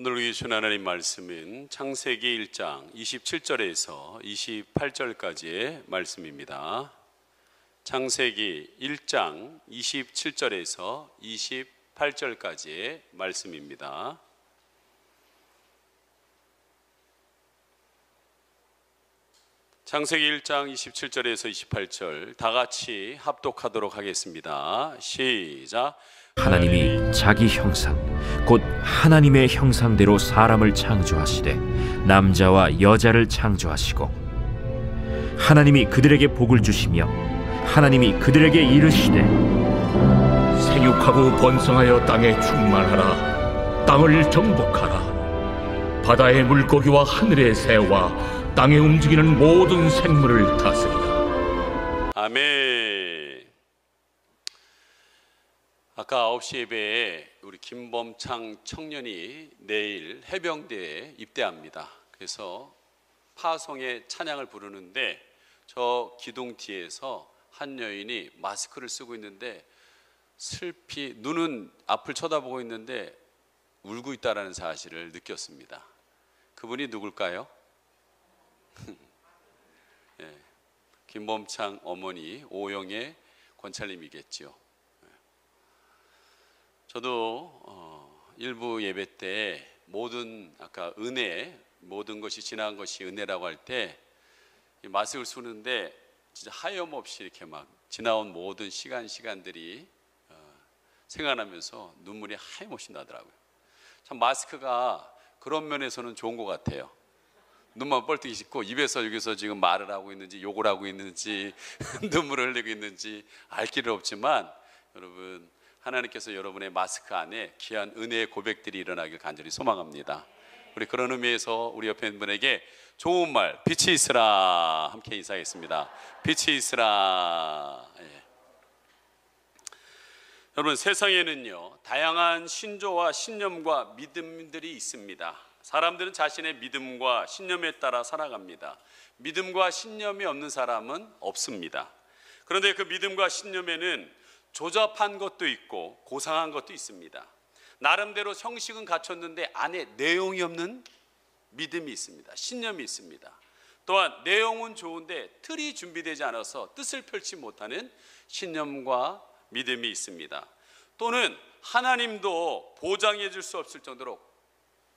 오늘 우리 주신 하나님 말씀은 창세기 1장 27절에서 28절까지의 말씀입니다. 창세기 1장 27절에서 28절까지의 말씀입니다. 창세기 1장 27절에서 28절 다 같이 합독하도록 하겠습니다. 시작. 하나님이 자기 형상 곧 하나님의 형상대로 사람을 창조하시되 남자와 여자를 창조하시고 하나님이 그들에게 복을 주시며 하나님이 그들에게 이르시되 생육하고 번성하여 땅에 충만하라. 땅을 정복하라. 바다의 물고기와 하늘의 새와 땅에 움직이는 모든 생물을 다스리라. 아멘. 아까 9시 예배에 우리 김범창 청년이 내일 해병대에 입대합니다. 그래서 파송의 찬양을 부르는데 저 기둥 뒤에서 한 여인이 마스크를 쓰고 있는데 슬피 눈은 앞을 쳐다보고 있는데 울고 있다는 사실을 느꼈습니다. 그분이 누굴까요? 네, 김범창 어머니 오영애 권찰님이겠지요. 저도 일부 예배 때 아까 은혜, 모든 것이 지나간 것이 은혜라고 할 때 마스크를 쓰는데 진짜 하염없이 이렇게 막 지나온 모든 시간들이 생각나면서 눈물이 하염없이 나더라고요. 참 마스크가 그런 면에서는 좋은 것 같아요. 눈만 뻘떡이 씻고 입에서 여기서 지금 말을 하고 있는지 욕을 하고 있는지 눈물을 흘리고 있는지 알 길은 없지만 여러분, 하나님께서 여러분의 마스크 안에 귀한 은혜의 고백들이 일어나길 간절히 소망합니다. 우리 그런 의미에서 우리 옆에 있는 분에게 좋은 말, 빛이 있으라 함께 인사하겠습니다. 빛이 있으라. 예. 여러분, 세상에는요 다양한 신조와 신념과 믿음들이 있습니다. 사람들은 자신의 믿음과 신념에 따라 살아갑니다. 믿음과 신념이 없는 사람은 없습니다. 그런데 그 믿음과 신념에는 조잡한 것도 있고 고상한 것도 있습니다. 나름대로 형식은 갖췄는데 안에 내용이 없는 믿음이 있습니다. 신념이 있습니다. 또한 내용은 좋은데 틀이 준비되지 않아서 뜻을 펼치 못하는 신념과 믿음이 있습니다. 또는 하나님도 보장해 줄 수 없을 정도로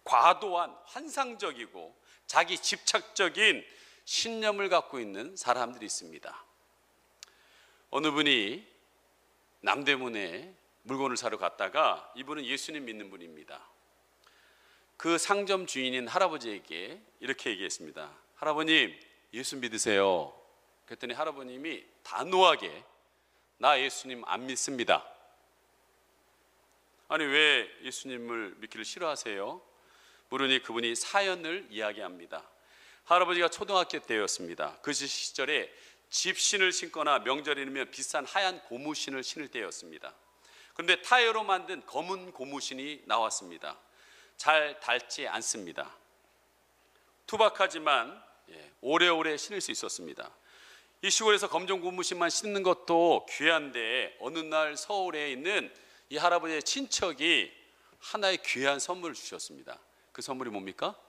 과도한 환상적이고 자기 집착적인 신념을 갖고 있는 사람들이 있습니다. 어느 분이 남대문에 물건을 사러 갔다가 이분은 예수님 믿는 분입니다. 그 상점 주인인 할아버지에게 이렇게 얘기했습니다. 할아버님, 예수 믿으세요. 그랬더니 할아버님이 단호하게 나 예수님 안 믿습니다. 아니, 왜 예수님을 믿기를 싫어하세요? 물으니 그분이 사연을 이야기합니다. 할아버지가 초등학교 때였습니다. 그 시절에 집신을 신거나 명절이면 비싼 하얀 고무신을 신을 때였습니다. 그런데 타이어로 만든 검은 고무신이 나왔습니다. 잘 닳지 않습니다. 투박하지만 오래오래 신을 수 있었습니다. 이 시골에서 검정 고무신만 신는 것도 귀한데 어느 날 서울에 있는 이 할아버지의 친척이 하나의 귀한 선물을 주셨습니다. 그 선물이 뭡니까?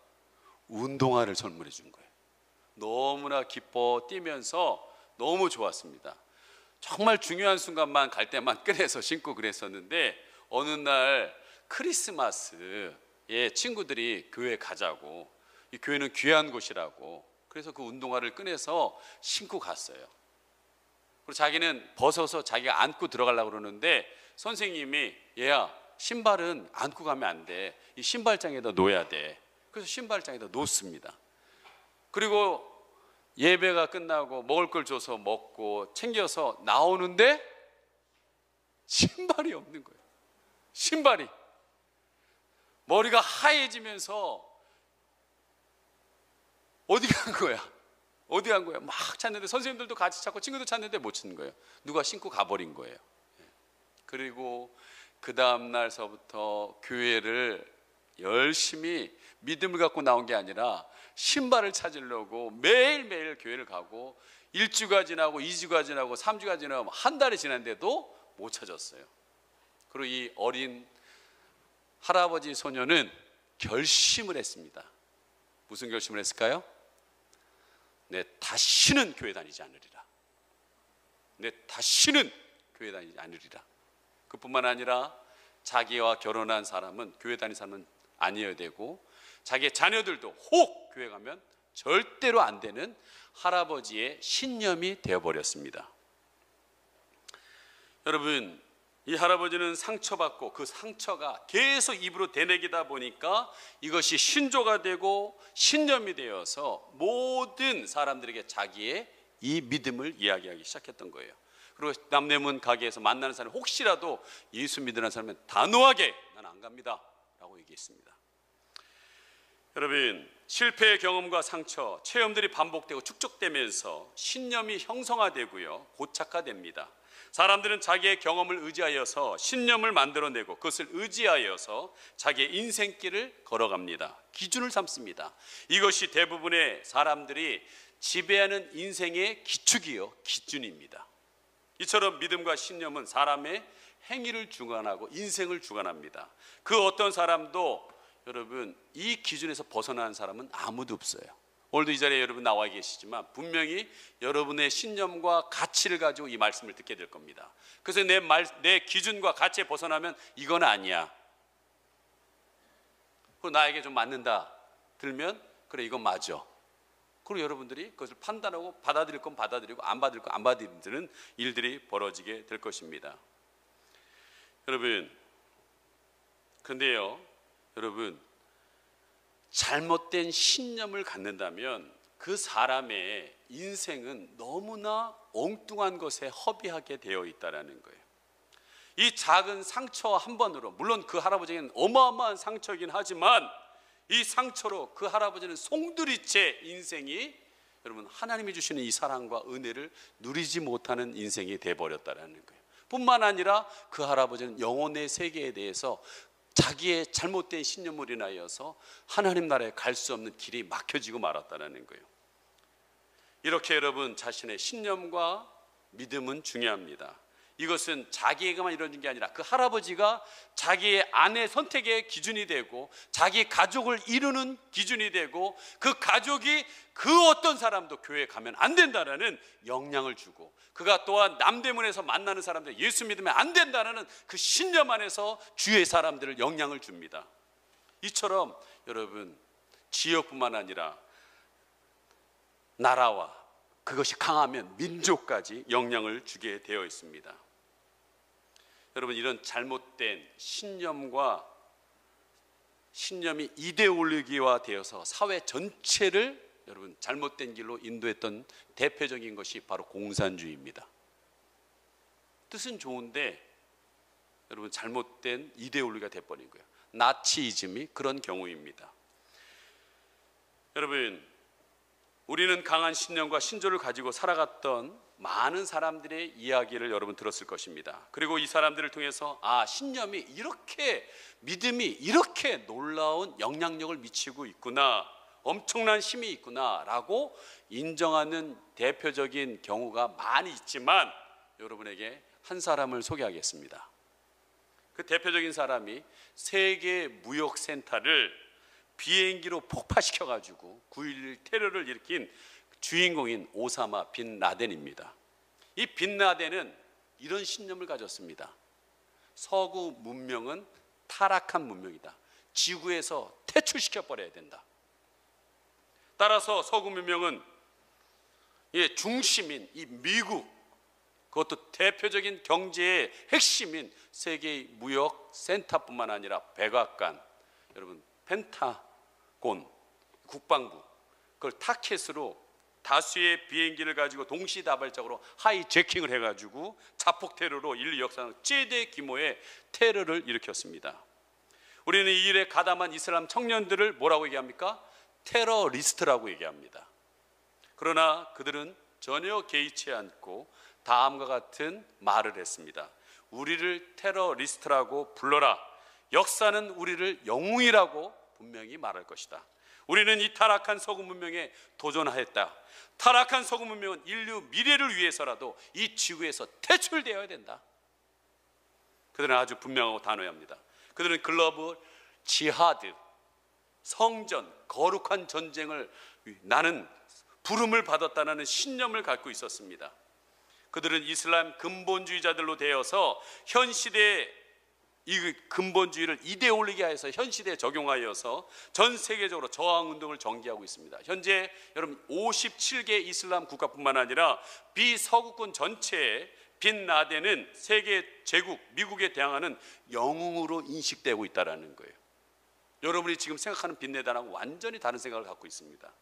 운동화를 선물해 준 거예요. 너무나 기뻐 뛰면서 너무 좋았습니다. 정말 중요한 순간만 갈 때만 꺼내서 신고 그랬었는데 어느 날 크리스마스에 친구들이 교회 가자고, 이 교회는 귀한 곳이라고, 그래서 그 운동화를 꺼내서 신고 갔어요. 그리고 자기는 벗어서 자기가 안고 들어가려고 그러는데 선생님이 얘야, 신발은 안고 가면 안 돼. 이 신발장에다 놓아야 돼. 그래서 신발장에다 놓습니다. 그리고 예배가 끝나고 먹을 걸 줘서 먹고 챙겨서 나오는데 신발이 없는 거예요. 신발이. 머리가 하얘지면서 어디 간 거야? 어디 간 거야? 막 찾는데 선생님들도 같이 찾고 친구도 찾는데 못 찾는 거예요. 누가 신고 가버린 거예요. 그리고 그 다음 날서부터 교회를 열심히 믿음을 갖고 나온 게 아니라 신발을 찾으려고 매일매일 교회를 가고 1주가 지나고 2주가 지나고 3주가 지나고 한 달이 지났는데도 못 찾았어요. 그리고 이 어린 할아버지 소녀는 결심을 했습니다. 무슨 결심을 했을까요? 내 다시는 교회 다니지 않으리라. 내 다시는 교회 다니지 않으리라. 그뿐만 아니라 자기와 결혼한 사람은 교회 다니는 사람은 아니어야 되고, 자기의 자녀들도 혹 교회 가면 절대로 안 되는 할아버지의 신념이 되어버렸습니다. 여러분, 이 할아버지는 상처받고 그 상처가 계속 입으로 되뇌기다 보니까 이것이 신조가 되고 신념이 되어서 모든 사람들에게 자기의 이 믿음을 이야기하기 시작했던 거예요. 그리고 남대문 가게에서 만나는 사람 혹시라도 예수 믿으라는 사람은 단호하게 난 안 갑니다 라고 얘기했습니다. 여러분, 실패의 경험과 상처, 체험들이 반복되고 축적되면서 신념이 형성화되고요, 고착화됩니다. 사람들은 자기의 경험을 의지하여서 신념을 만들어내고 그것을 의지하여서 자기의 인생길을 걸어갑니다. 기준을 삼습니다. 이것이 대부분의 사람들이 지배하는 인생의 기축이요, 기준입니다. 이처럼 믿음과 신념은 사람의 행위를 주관하고 인생을 주관합니다. 그 어떤 사람도 여러분 이 기준에서 벗어나는 사람은 아무도 없어요. 오늘도 이 자리에 여러분 나와 계시지만 분명히 여러분의 신념과 가치를 가지고 이 말씀을 듣게 될 겁니다. 그래서 내 기준과 가치에 벗어나면 이건 아니야, 그리고 나에게 좀 맞는다 들면 그래 이건 맞아, 그리고 여러분들이 그것을 판단하고 받아들일 건 받아들이고 안 받을 건 안 받아들이는 일들이 벌어지게 될 것입니다. 여러분, 근데요, 여러분, 잘못된 신념을 갖는다면 그 사람의 인생은 너무나 엉뚱한 것에 허비하게 되어 있다는 거예요. 이 작은 상처 한 번으로, 물론 그 할아버지는 어마어마한 상처이긴 하지만 이 상처로 그 할아버지는 송두리째 인생이, 여러분, 하나님이 주시는 이 사랑과 은혜를 누리지 못하는 인생이 되어버렸다는 거예요. 뿐만 아니라 그 할아버지는 영혼의 세계에 대해서 자기의 잘못된 신념을 인하여서 하나님 나라에 갈 수 없는 길이 막혀지고 말았다는 거예요. 이렇게 여러분, 자신의 신념과 믿음은 중요합니다. 이것은 자기에게만 이루어진 게 아니라 그 할아버지가 자기의 아내 선택의 기준이 되고 자기 가족을 이루는 기준이 되고 그 가족이 그 어떤 사람도 교회에 가면 안 된다라는 영향을 주고, 그가 또한 남대문에서 만나는 사람들 예수 믿으면 안 된다라는 그 신념 안에서 주위의 사람들을 영향을 줍니다. 이처럼 여러분, 지역뿐만 아니라 나라와 그것이 강하면 민족까지 영향을 주게 되어 있습니다. 여러분, 이런 잘못된 신념이 이데올로기화 되어서 사회 전체를 여러분 잘못된 길로 인도했던 대표적인 것이 바로 공산주의입니다. 뜻은 좋은데 여러분 잘못된 이데올로기가 돼버린 거예요. 나치이즘이 그런 경우입니다. 여러분, 우리는 강한 신념과 신조를 가지고 살아갔던 많은 사람들의 이야기를 여러분 들었을 것입니다. 그리고 이 사람들을 통해서 신념이 이렇게, 믿음이 이렇게 놀라운 영향력을 미치고 있구나, 엄청난 힘이 있구나 라고 인정하는 대표적인 경우가 많이 있지만 여러분에게 한 사람을 소개하겠습니다. 그 대표적인 사람이 세계 무역센터를 비행기로 폭파시켜가지고 9.11 테러를 일으킨 주인공인 오사마 빈 라덴입니다. 이 빈 라덴은 이런 신념을 가졌습니다. 서구 문명은 타락한 문명이다. 지구에서 퇴출시켜버려야 된다. 따라서 서구 문명은 중심인 이 미국, 그것도 대표적인 경제의 핵심인 세계의 무역 센터뿐만 아니라 백악관, 여러분 펜타곤, 국방부, 그걸 타켓으로 다수의 비행기를 가지고 동시다발적으로 하이제킹을 해가지고 자폭 테러로 인류 역사상 최대 규모의 테러를 일으켰습니다. 우리는 이 일에 가담한 이슬람 청년들을 뭐라고 얘기합니까? 테러리스트라고 얘기합니다. 그러나 그들은 전혀 개의치 않고 다음과 같은 말을 했습니다. 우리를 테러리스트라고 불러라. 역사는 우리를 영웅이라고 분명히 말할 것이다. 우리는 이 타락한 서구 문명에 도전하였다. 타락한 서구 문명은 인류 미래를 위해서라도 이 지구에서 퇴출되어야 된다. 그들은 아주 분명하고 단호합니다. 그들은 글로벌 지하드, 성전, 거룩한 전쟁을 나는 부름을 받았다는 신념을 갖고 있었습니다. 그들은 이슬람 근본주의자들로 되어서 현 시대의 이 근본주의를 이데올로기화해서 현 시대에 적용하여서 전 세계적으로 저항운동을 전개하고 있습니다. 현재 여러분 57개 이슬람 국가뿐만 아니라 비서구권 전체에 빈 라덴은 세계 제국 미국에 대항하는 영웅으로 인식되고 있다는 거예요. 여러분이 지금 생각하는 빈 라덴하고 완전히 다른 생각을 갖고 있습니다.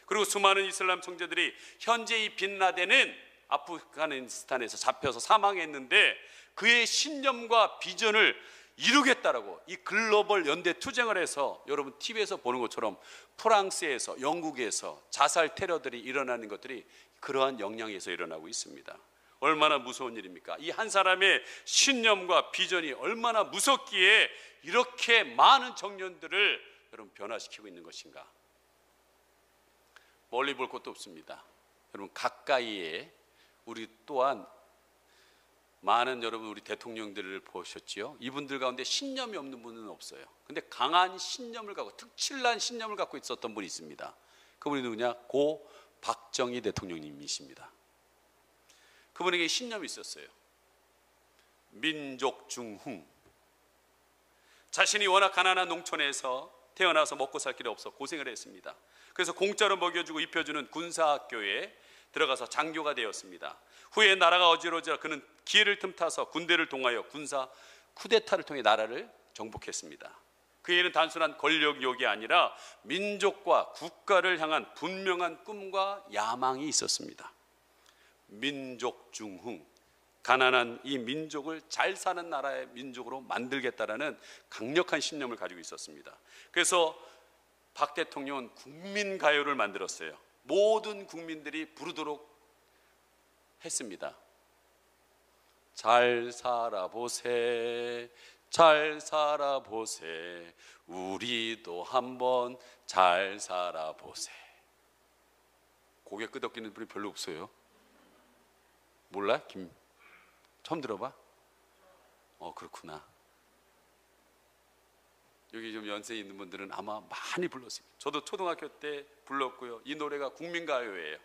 그리고 수많은 이슬람 총재들이 현재 이 빈 라덴은 아프가니스탄에서 잡혀서 사망했는데 그의 신념과 비전을 이루겠다라고 이 글로벌 연대 투쟁을 해서 여러분 TV에서 보는 것처럼 프랑스에서 영국에서 자살 테러들이 일어나는 것들이 그러한 영향에서 일어나고 있습니다. 얼마나 무서운 일입니까? 이 한 사람의 신념과 비전이 얼마나 무섭기에 이렇게 많은 청년들을 여러분 변화시키고 있는 것인가? 멀리 볼 것도 없습니다. 여러분 가까이에 우리 또한 많은 여러분 우리 대통령들을 보셨지요? 이분들 가운데 신념이 없는 분은 없어요. 근데 강한 신념을 갖고 특출난 신념을 갖고 있었던 분이 있습니다. 그분이 누구냐? 고 박정희 대통령님이십니다. 그분에게 신념이 있었어요. 민족 중흥. 자신이 워낙 가난한 농촌에서 태어나서 먹고 살 길이 없어 고생을 했습니다. 그래서 공짜로 먹여주고 입혀주는 군사학교에 들어가서 장교가 되었습니다. 후에 나라가 어지러져 그는 기회를 틈타서 군대를 동하여 군사 쿠데타를 통해 나라를 정복했습니다. 그에는 단순한 권력욕이 아니라 민족과 국가를 향한 분명한 꿈과 야망이 있었습니다. 민족 중흥, 가난한 이 민족을 잘 사는 나라의 민족으로 만들겠다라는 강력한 신념을 가지고 있었습니다. 그래서 박 대통령은 국민가요를 만들었어요. 모든 국민들이 부르도록 했습니다. 잘 살아보세, 잘 살아보세, 우리도 한번 잘 살아보세. 고개 끄덕이는 분이 별로 없어요. 몰라? 처음 들어봐? 그렇구나. 여기 좀 연세 있는 분들은 아마 많이 불렀습니다. 저도 초등학교 때 불렀고요. 이 노래가 국민가요예요.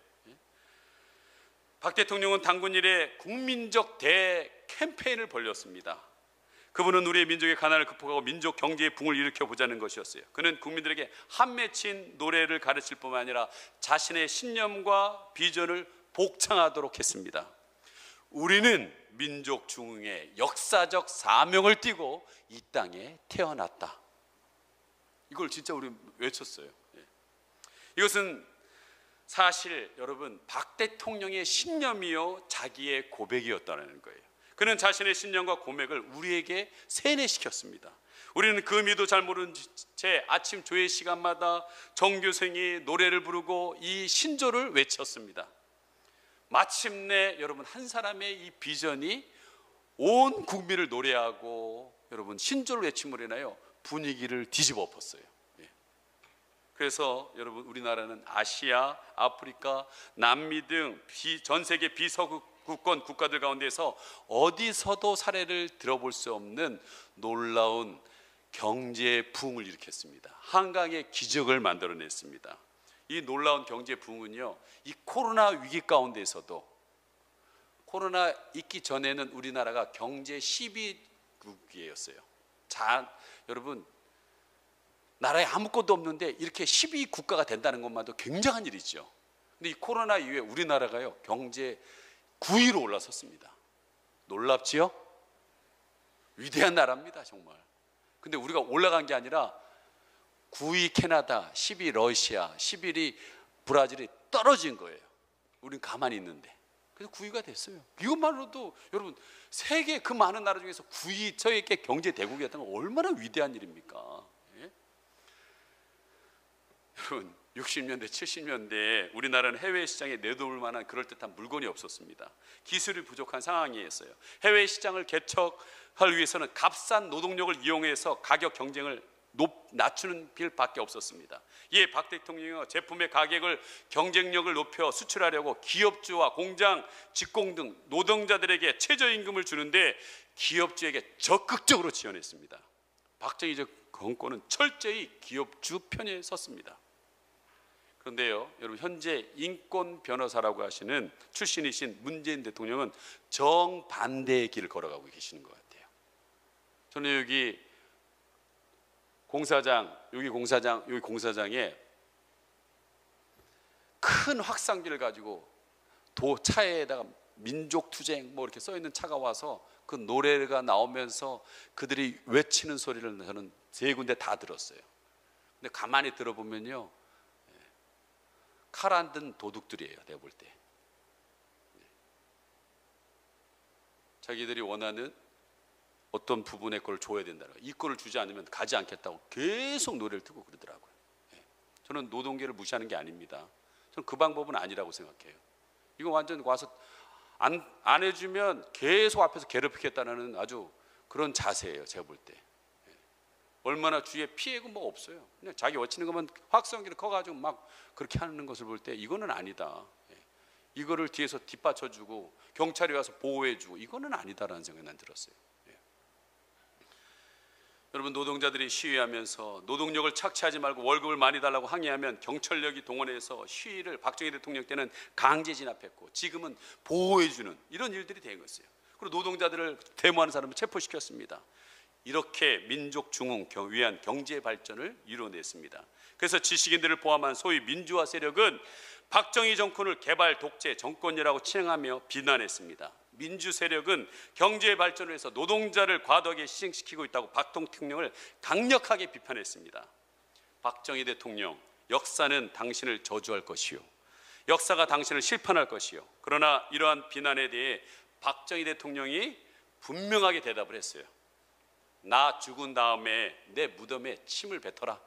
박 대통령은 당군 이래 국민적 대 캠페인을 벌였습니다. 그분은 우리의 민족의 가난을 극복하고 민족 경제의 붕을 일으켜보자는 것이었어요. 그는 국민들에게 한 맺힌 노래를 가르칠 뿐만 아니라 자신의 신념과 비전을 복창하도록 했습니다. 우리는 민족 중흥의 역사적 사명을 띠고 이 땅에 태어났다. 이걸 진짜 우리 외쳤어요. 이것은 사실 여러분 박 대통령의 신념이요 자기의 고백이었다는 거예요. 그는 자신의 신념과 고백을 우리에게 세뇌시켰습니다. 우리는 그 의미도 잘 모르는 채 아침 조회 시간마다 정교생이 노래를 부르고 이 신조를 외쳤습니다. 마침내 여러분 한 사람의 이 비전이 온 국민을 노래하고 여러분 신조를 외침으로 인하여 분위기를 뒤집어 엎었어요. 그래서 여러분 우리나라는 아시아, 아프리카, 남미 등 전 세계 비서구권 국가들 가운데서 어디서도 사례를 들어볼 수 없는 놀라운 경제 부흥을 일으켰습니다. 한강의 기적을 만들어냈습니다. 이 놀라운 경제 부흥은요, 이 코로나 위기 가운데서도 코로나 있기 전에는 우리나라가 경제 10위국이었어요. 여러분 나라에 아무것도 없는데 이렇게 10위 국가가 된다는 것만도 굉장한 일이죠. 근데 이 코로나 이후에 우리나라가요 경제 9위로 올라섰습니다. 놀랍지요? 위대한 나라입니다 정말. 근데 우리가 올라간 게 아니라 9위 캐나다, 10위 러시아, 11위 브라질이 떨어진 거예요. 우린 가만히 있는데. 그래서 9위가 됐어요. 이것만으로도 여러분 세계 그 많은 나라 중에서 9위 저에게 경제 대국이었던 건 얼마나 위대한 일입니까? 예? 여러분 60년대, 70년대에 우리나라는 해외 시장에 내놓을 만한 그럴듯한 물건이 없었습니다. 기술이 부족한 상황이었어요. 해외 시장을 개척할 위해서는 값싼 노동력을 이용해서 가격 경쟁을 낮추는 길밖에 없었습니다. 이에 박 대통령이 제품의 가격을 경쟁력을 높여 수출하려고 기업주와 공장, 직공 등 노동자들에게 최저임금을 주는데 기업주에게 적극적으로 지원했습니다. 박정희 정권은 철저히 기업주 편에 섰습니다. 그런데요, 여러분, 현재 인권 변호사라고 하시는 출신이신 문재인 대통령은 정반대의 길을 걸어가고 계시는 것 같아요. 저는 여기 공사장에 큰 확산기를 가지고 차에다가 민족투쟁 뭐 이렇게 써 있는 차가 와서 그 노래가 나오면서 그들이 외치는 소리를 저는 3군데 다 들었어요. 근데 가만히 들어보면요, 칼 안 든 도둑들이에요. 내가 볼 때. 자기들이 원하는 어떤 부분의 걸 줘야 된다고, 이 거를 주지 않으면 가지 않겠다고 계속 노래를 틀고 그러더라고요. 저는 노동계를 무시하는 게 아닙니다. 저는 그 방법은 아니라고 생각해요. 이거 완전 와서 안 해주면 계속 앞에서 괴롭히겠다는 아주 그런 자세예요. 제가 볼 때. 얼마나 주위에 피해가 뭐 없어요. 그냥 자기 외치는 것만 확성기를 커가지고 막 그렇게 하는 것을 볼 때 이거는 아니다. 이거를 뒤에서 뒷받쳐주고 경찰이 와서 보호해주고 이거는 아니다라는 생각이 난 들었어요. 여러분, 노동자들이 시위하면서 노동력을 착취하지 말고 월급을 많이 달라고 항의하면 경찰력이 동원해서 시위를 박정희 대통령 때는 강제 진압했고 지금은 보호해주는 이런 일들이 된 거였어요. 그리고 노동자들을 데모하는 사람을 체포시켰습니다. 이렇게 민족 중흥 위한 경제 발전을 이뤄냈습니다. 그래서 지식인들을 포함한 소위 민주화 세력은 박정희 정권을 개발 독재 정권이라고 칭하며 비난했습니다. 민주 세력은 경제 발전을 위해서 노동자를 과도하게 희생시키고 있다고 박 대통령을 강력하게 비판했습니다. 박정희 대통령, 역사는 당신을 저주할 것이요, 역사가 당신을 심판할 것이요. 그러나 이러한 비난에 대해 박정희 대통령이 분명하게 대답을 했어요. 나 죽은 다음에 내 무덤에 침을 뱉어라.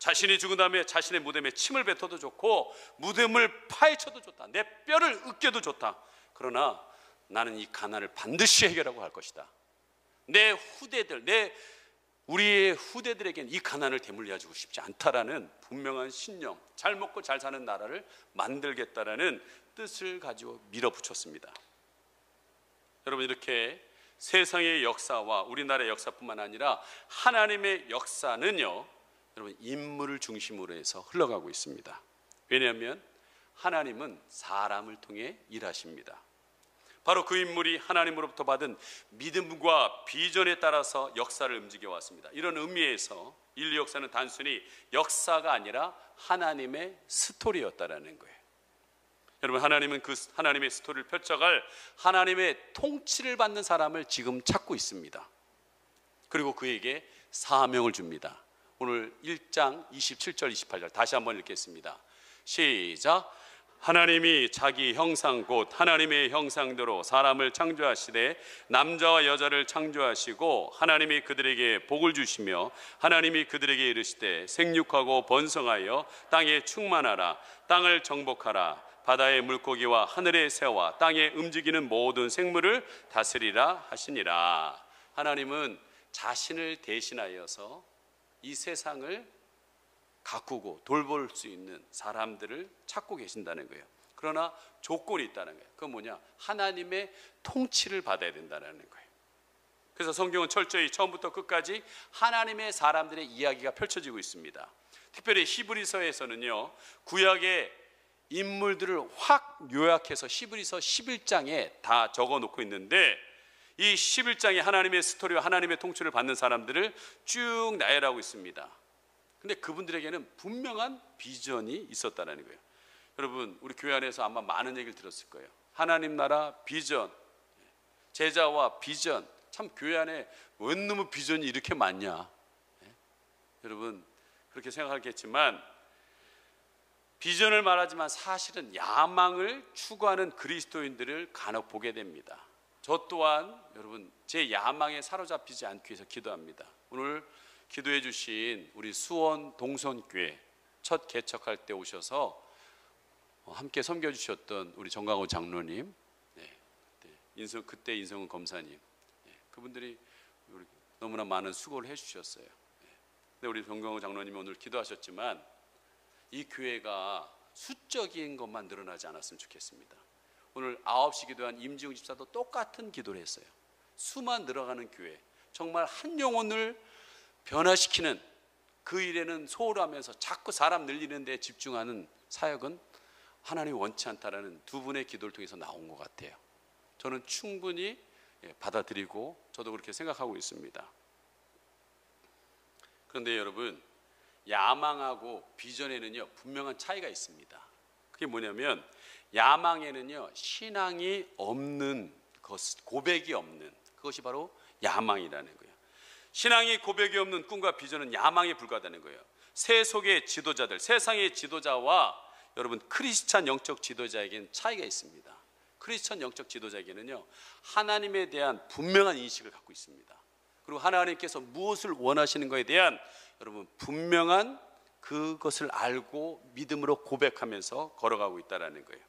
자신이 죽은 다음에 자신의 무덤에 침을 뱉어도 좋고 무덤을 파헤쳐도 좋다. 내 뼈를 으깨도 좋다. 그러나 나는 이 가난을 반드시 해결하고 할 것이다. 내 후대들, 우리의 후대들에게는 이 가난을 되물려 주고 싶지 않다라는 분명한 신념, 잘 먹고 잘 사는 나라를 만들겠다라는 뜻을 가지고 밀어붙였습니다. 여러분, 이렇게 세상의 역사와 우리나라의 역사뿐만 아니라 하나님의 역사는요, 여러분, 인물을 중심으로 해서 흘러가고 있습니다. 왜냐하면 하나님은 사람을 통해 일하십니다. 바로 그 인물이 하나님으로부터 받은 믿음과 비전에 따라서 역사를 움직여 왔습니다. 이런 의미에서 인류 역사는 단순히 역사가 아니라 하나님의 스토리였다라는 거예요. 여러분, 하나님은 그 하나님의 스토리를 펼쳐갈 하나님의 통치를 받는 사람을 지금 찾고 있습니다. 그리고 그에게 사명을 줍니다. 오늘 1장 27절 28절 다시 한번 읽겠습니다. 시작. 하나님이 자기 형상 곧 하나님의 형상대로 사람을 창조하시되 남자와 여자를 창조하시고 하나님이 그들에게 복을 주시며 하나님이 그들에게 이르시되 생육하고 번성하여 땅에 충만하라. 땅을 정복하라. 바다의 물고기와 하늘의 새와 땅에 움직이는 모든 생물을 다스리라 하시니라. 하나님은 자신을 대신하여서 이 세상을 가꾸고 돌볼 수 있는 사람들을 찾고 계신다는 거예요. 그러나 조건이 있다는 거예요. 그건 뭐냐? 하나님의 통치를 받아야 된다는 거예요. 그래서 성경은 철저히 처음부터 끝까지 하나님의 사람들의 이야기가 펼쳐지고 있습니다. 특별히 히브리서에서는요, 구약의 인물들을 확 요약해서 히브리서 11장에 다 적어놓고 있는데, 이 11장에 하나님의 스토리와 하나님의 통치를 받는 사람들을 쭉 나열하고 있습니다. 근데 그분들에게는 분명한 비전이 있었다는 거예요. 여러분, 우리 교회 안에서 아마 많은 얘기를 들었을 거예요. 하나님 나라 비전, 제자와 비전. 참 교회 안에 웬 놈의 비전이 이렇게 많냐. 여러분, 그렇게 생각하겠지만 비전을 말하지만 사실은 야망을 추구하는 그리스도인들을 간혹 보게 됩니다. 저 또한 여러분, 제 야망에 사로잡히지 않기 위해서 기도합니다. 오늘 기도해 주신 우리 수원 동선교회 첫 개척할 때 오셔서 함께 섬겨주셨던 우리 정강호 장로님, 그때 인성은 검사님, 그분들이 너무나 많은 수고를 해주셨어요. 근데 우리 정강호 장로님이 오늘 기도하셨지만 이 교회가 수적인 것만 늘어나지 않았으면 좋겠습니다. 오늘 9시 기도한 임지웅 집사도 똑같은 기도를 했어요. 수만 늘어가는 교회, 정말 한 영혼을 변화시키는 그 일에는 소홀하면서 자꾸 사람 늘리는 데 집중하는 사역은 하나님이 원치 않다라는 두 분의 기도를 통해서 나온 것 같아요. 저는 충분히 받아들이고 저도 그렇게 생각하고 있습니다. 그런데 여러분, 야망하고 비전에는요 분명한 차이가 있습니다. 그게 뭐냐면 야망에는요 신앙이 없는 것, 고백이 없는 그것이 바로 야망이라는 거예요. 신앙이 고백이 없는 꿈과 비전은 야망에 불과하다는 거예요. 세속의 지도자들, 세상의 지도자와 여러분 크리스찬 영적 지도자에게는 차이가 있습니다. 크리스찬 영적 지도자에게는요 하나님에 대한 분명한 인식을 갖고 있습니다. 그리고 하나님께서 무엇을 원하시는 것에 대한 여러분 분명한 그것을 알고 믿음으로 고백하면서 걸어가고 있다는 거예요.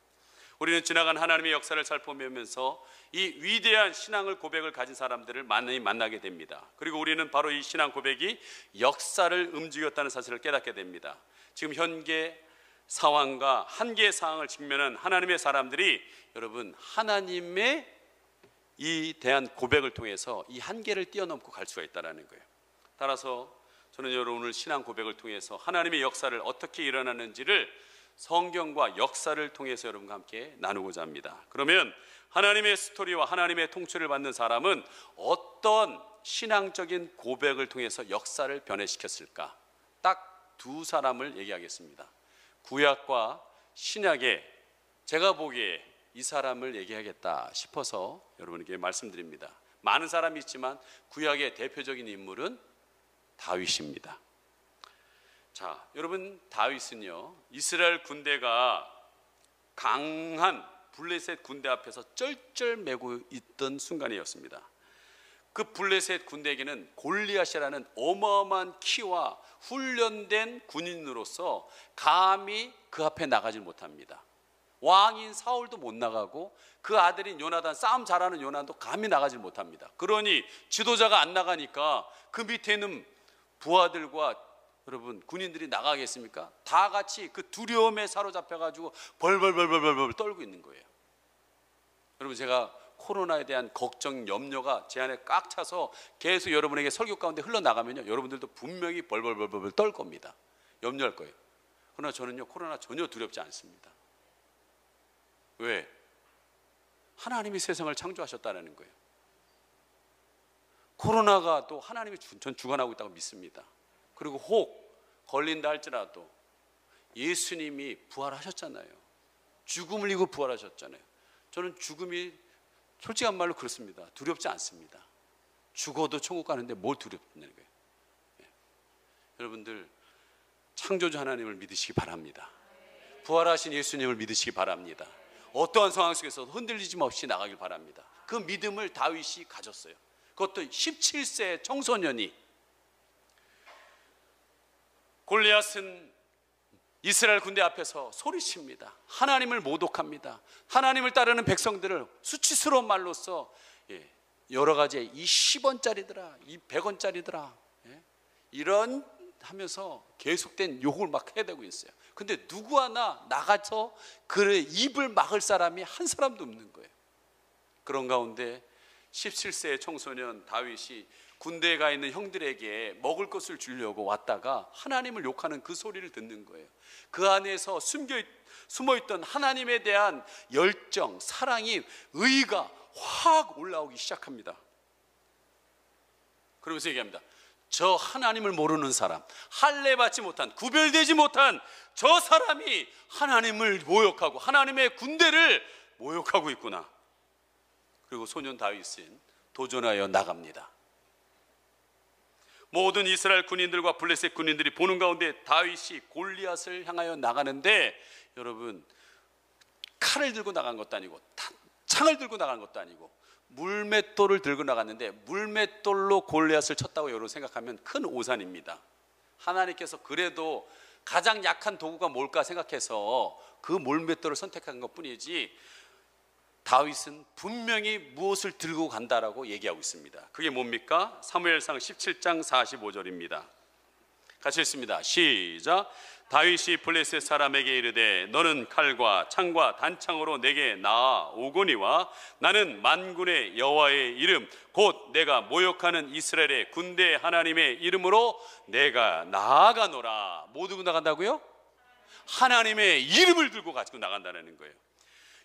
우리는 지나간 하나님의 역사를 살펴보면서 이 위대한 신앙을 고백을 가진 사람들을 많이 만나게 됩니다. 그리고 우리는 바로 이 신앙 고백이 역사를 움직였다는 사실을 깨닫게 됩니다. 지금 현재 상황과 한계의 상황을 직면한 하나님의 사람들이 여러분 하나님의 이 대한 고백을 통해서 이 한계를 뛰어넘고 갈 수가 있다는 거예요. 따라서 저는 여러분 오늘 신앙 고백을 통해서 하나님의 역사를 어떻게 일어나는지를 성경과 역사를 통해서 여러분과 함께 나누고자 합니다. 그러면 하나님의 스토리와 하나님의 통치를 받는 사람은 어떤 신앙적인 고백을 통해서 역사를 변화시켰을까? 딱 두 사람을 얘기하겠습니다. 구약과 신약에 제가 보기에 이 사람을 얘기하겠다 싶어서 여러분에게 말씀드립니다. 많은 사람이 있지만 구약의 대표적인 인물은 다윗입니다. 자, 여러분 다윗은요 이스라엘 군대가 강한 블레셋 군대 앞에서 쩔쩔매고 있던 순간이었습니다. 그 블레셋 군대에게는 골리앗이라는 어마어마한 키와 훈련된 군인으로서 감히 그 앞에 나가지 못합니다. 왕인 사울도 못 나가고 그 아들인 요나단, 싸움 잘하는 요나단도 감히 나가지 못합니다. 그러니 지도자가 안 나가니까 그 밑에 있는 부하들과 여러분 군인들이 나가겠습니까? 다 같이 그 두려움에 사로잡혀가지고 벌벌 떨고 있는 거예요. 여러분 제가 코로나에 대한 걱정, 염려가 제 안에 꽉 차서 계속 여러분에게 설교 가운데 흘러나가면요 여러분들도 분명히 벌벌 떨 겁니다. 염려할 거예요. 그러나 저는요 코로나 전혀 두렵지 않습니다. 왜? 하나님이 세상을 창조하셨다는 거예요. 코로나가 또 하나님이 전 주관하고 있다고 믿습니다. 그리고 혹 걸린다 할지라도 예수님이 부활하셨잖아요. 죽음을 이기고 부활하셨잖아요. 저는 죽음이 솔직한 말로 그렇습니다. 두렵지 않습니다. 죽어도 천국 가는데 뭘 두렵다는 거예요. 여러분들 창조주 하나님을 믿으시기 바랍니다. 부활하신 예수님을 믿으시기 바랍니다. 어떠한 상황 속에서 흔들리지 없이 나가길 바랍니다. 그 믿음을 다윗이 가졌어요. 그것도 17세 청소년이. 골리앗은 이스라엘 군대 앞에서 소리칩니다. 하나님을 모독합니다. 하나님을 따르는 백성들을 수치스러운 말로써 여러 가지 이 10원짜리더라, 이 100원짜리더라 이런 하면서 계속된 욕을 막 해대고 있어요. 근데 누구 하나 나가서 그 입을 막을 사람이 한 사람도 없는 거예요. 그런 가운데 17세의 청소년 다윗이 군대에 가 있는 형들에게 먹을 것을 주려고 왔다가 하나님을 욕하는 그 소리를 듣는 거예요. 그 안에서 숨어있던 하나님에 대한 열정, 사랑이, 의가 확 올라오기 시작합니다. 그러면서 얘기합니다. 저 하나님을 모르는 사람, 할례 받지 못한, 구별되지 못한 저 사람이 하나님을 모욕하고 하나님의 군대를 모욕하고 있구나. 그리고 소년 다윗은 도전하여 나갑니다. 모든 이스라엘 군인들과 블레셋 군인들이 보는 가운데 다윗이 골리앗을 향하여 나가는데 여러분 칼을 들고 나간 것도 아니고 창을 들고 나간 것도 아니고 물맷돌을 들고 나갔는데 물맷돌로 골리앗을 쳤다고 여러분 생각하면 큰 오산입니다. 하나님께서 그래도 가장 약한 도구가 뭘까 생각해서 그 물맷돌을 선택한 것뿐이지 다윗은 분명히 무엇을 들고 간다라고 얘기하고 있습니다. 그게 뭡니까? 사무엘상 17장 45절입니다. 같이 읽습니다. 시작. 다윗이 블레셋 사람에게 이르되 너는 칼과 창과 단창으로 내게 나아오거니와 나는 만군의 여호와의 이름 곧 내가 모욕하는 이스라엘의 군대 하나님의 이름으로 내가 나아가노라. 뭐 들고 나간다고요? 하나님의 이름을 들고 가지고 나간다는 거예요.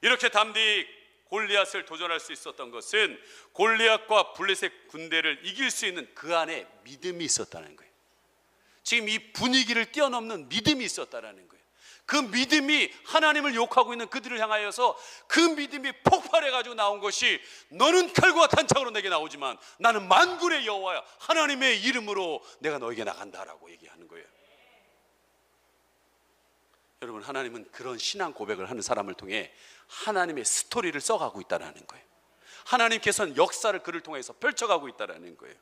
이렇게 담대히 골리앗을 도전할 수 있었던 것은 골리앗과 블레셋 군대를 이길 수 있는 그 안에 믿음이 있었다는 거예요. 지금 이 분위기를 뛰어넘는 믿음이 있었다는 거예요. 그 믿음이 하나님을 욕하고 있는 그들을 향하여서 그 믿음이 폭발해가지고 나온 것이 너는 칼과 단창으로 내게 나오지만 나는 만군의 여호와야 하나님의 이름으로 내가 너에게 나간다라고 얘기하는 거예요. 여러분, 하나님은 그런 신앙 고백을 하는 사람을 통해 하나님의 스토리를 써가고 있다는 거예요. 하나님께서는 역사를 그를 통해서 펼쳐가고 있다는 거예요.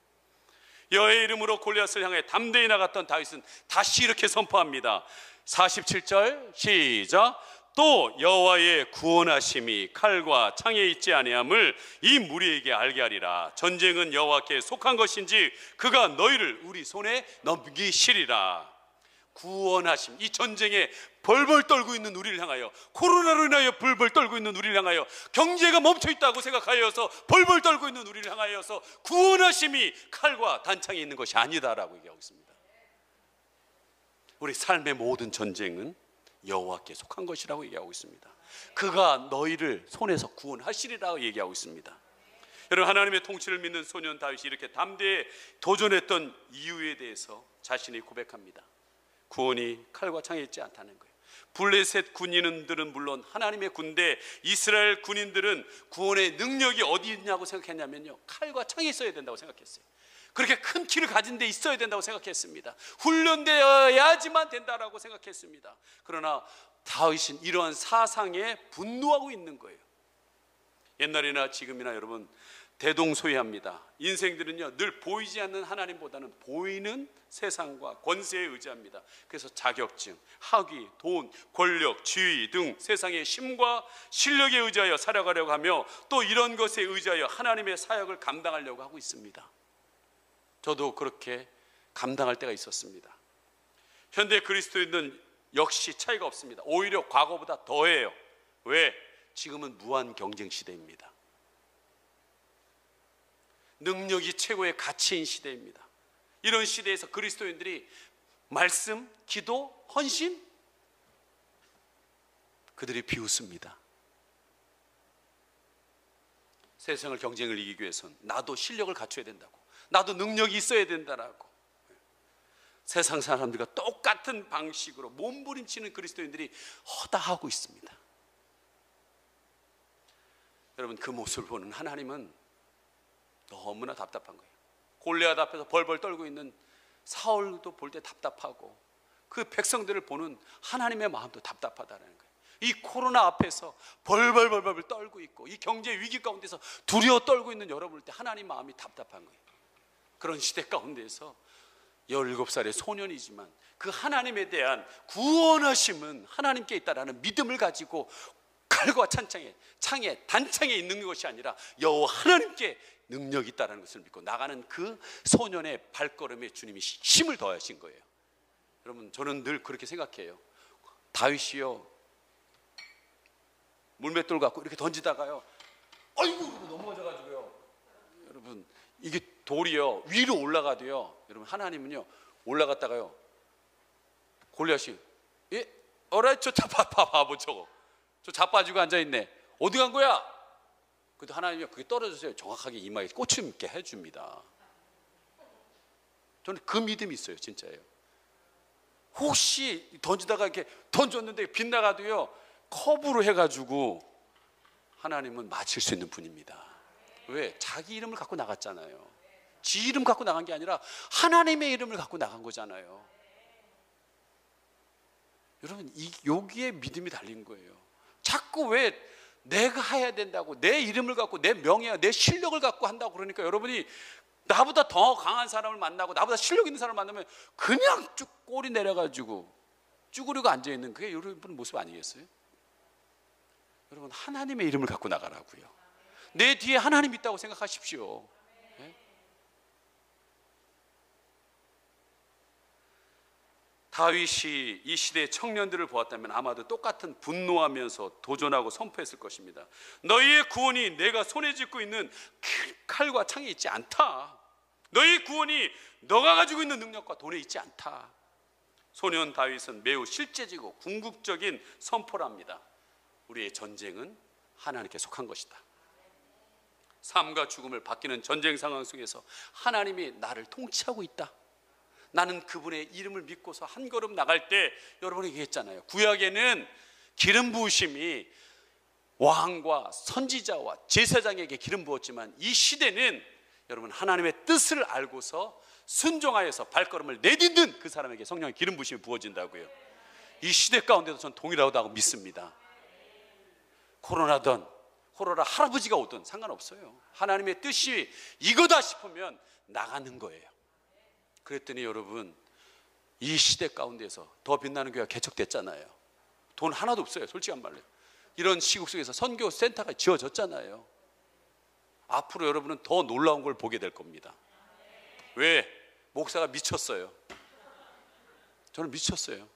여호와의 이름으로 골리앗을 향해 담대히 나갔던 다윗은 다시 이렇게 선포합니다. 47절 시작. 또 여호와의 구원하심이 칼과 창에 있지 아니함을 이 무리에게 알게 하리라. 전쟁은 여호와께 속한 것인지 그가 너희를 우리 손에 넘기시리라. 구원하심, 이 전쟁에 벌벌 떨고 있는 우리를 향하여, 코로나로 인하여 벌벌 떨고 있는 우리를 향하여, 경제가 멈춰 있다고 생각하여서 벌벌 떨고 있는 우리를 향하여서 구원하심이 칼과 단창에 있는 것이 아니다라고 얘기하고 있습니다. 우리 삶의 모든 전쟁은 여호와께 속한 것이라고 얘기하고 있습니다. 그가 너희를 손에서 구원하시리라고 얘기하고 있습니다. 여러분, 하나님의 통치를 믿는 소년 다윗이 이렇게 담대히 도전했던 이유에 대해서 자신이 고백합니다. 구원이 칼과 창에 있지 않다는 거예요. 블레셋 군인들은 물론 하나님의 군대 이스라엘 군인들은 구원의 능력이 어디 있냐고 생각했냐면요, 칼과 창에 있어야 된다고 생각했어요. 그렇게 큰 키를 가진 데 있어야 된다고 생각했습니다. 훈련되어야지만 된다라고 생각했습니다. 그러나 다윗은 이러한 사상에 분노하고 있는 거예요. 옛날이나 지금이나 여러분 대동소이합니다. 인생들은요 늘 보이지 않는 하나님보다는 보이는 세상과 권세에 의지합니다. 그래서 자격증, 학위, 돈, 권력, 지위 등 세상의 힘과 실력에 의지하여 살아가려고 하며 또 이런 것에 의지하여 하나님의 사역을 감당하려고 하고 있습니다. 저도 그렇게 감당할 때가 있었습니다. 현대 그리스도인은 역시 차이가 없습니다. 오히려 과거보다 더해요. 왜? 지금은 무한 경쟁 시대입니다. 능력이 최고의 가치인 시대입니다. 이런 시대에서 그리스도인들이 말씀, 기도, 헌신, 그들이 비웃습니다. 세상을 경쟁을 이기기 위해서는 나도 실력을 갖춰야 된다고, 나도 능력이 있어야 된다라고 세상 사람들과 똑같은 방식으로 몸부림치는 그리스도인들이 허다하고 있습니다. 여러분, 그 모습을 보는 하나님은 너무나 답답한 거예요. 골리앗 앞에서 벌벌 떨고 있는 사울도 볼 때 답답하고 그 백성들을 보는 하나님의 마음도 답답하다는 거예요. 이 코로나 앞에서 벌벌 떨고 있고 이 경제 위기 가운데서 두려워 떨고 있는 여러분을 때 하나님 마음이 답답한 거예요. 그런 시대 가운데서 17살의 소년이지만 그 하나님에 대한 구원하심은 하나님께 있다라는 믿음을 가지고 칼과 창에 단창에 있는 것이 아니라 여호와 하나님께 능력이 있다는 것을 믿고 나가는 그 소년의 발걸음에 주님이 힘을 더하신 거예요. 여러분, 저는 늘 그렇게 생각해요. 다윗이요 물맷돌 갖고 이렇게 던지다가요 아이고 넘어져가지고요, 여러분 이게 돌이요 위로 올라가도요, 여러분 하나님은요 올라갔다가요 골리앗이 어라 저 바보 저거 저 자빠지고 앉아있네 어디 간 거야? 그래도 하나님이 그게 떨어져서 정확하게 이마에 꽂힘 있게 해줍니다. 저는 그 믿음이 있어요. 진짜예요. 혹시 던지다가 이렇게 던졌는데 빗나가도요 컵으로 해가지고 하나님은 맞힐 수 있는 분입니다. 왜? 자기 이름을 갖고 나갔잖아요. 지 이름 갖고 나간 게 아니라 하나님의 이름을 갖고 나간 거잖아요. 여러분, 여기에 믿음이 달린 거예요. 자꾸 왜 내가 해야 된다고 내 이름을 갖고 내 명예와 내 실력을 갖고 한다고 그러니까 여러분이 나보다 더 강한 사람을 만나고 나보다 실력 있는 사람을 만나면 그냥 쭉 꼬리 내려가지고 쭈그리고 앉아있는 그게 여러분 모습 아니겠어요? 여러분, 하나님의 이름을 갖고 나가라고요. 내 뒤에 하나님 있다고 생각하십시오. 네? 다윗이 이 시대의 청년들을 보았다면 아마도 똑같은 분노하면서 도전하고 선포했을 것입니다. 너희의 구원이 내가 손에 쥐고 있는 칼과 창에 있지 않다. 너희의 구원이 너가 가지고 있는 능력과 돈에 있지 않다. 소년 다윗은 매우 실제적이고 궁극적인 선포를 합니다. 우리의 전쟁은 하나님께 속한 것이다. 삶과 죽음을 바뀌는 전쟁 상황 속에서 하나님이 나를 통치하고 있다. 나는 그분의 이름을 믿고서 한 걸음 나갈 때 여러분이 얘기했잖아요. 구약에는 기름 부으심이 왕과 선지자와 제사장에게 기름 부었지만 이 시대는 여러분 하나님의 뜻을 알고서 순종하여서 발걸음을 내딛는 그 사람에게 성령의 기름 부으심이 부어진다고요. 이 시대 가운데도 전 동일하다고 믿습니다. 코로나 할아버지가 오든 상관없어요. 하나님의 뜻이 이거다 싶으면 나가는 거예요. 그랬더니 여러분 이 시대 가운데서 더 빛나는 교회가 개척됐잖아요. 돈 하나도 없어요. 솔직한 말로. 이런 시국 속에서 선교 센터가 지어졌잖아요. 앞으로 여러분은 더 놀라운 걸 보게 될 겁니다. 왜? 목사가 미쳤어요. 저는 미쳤어요.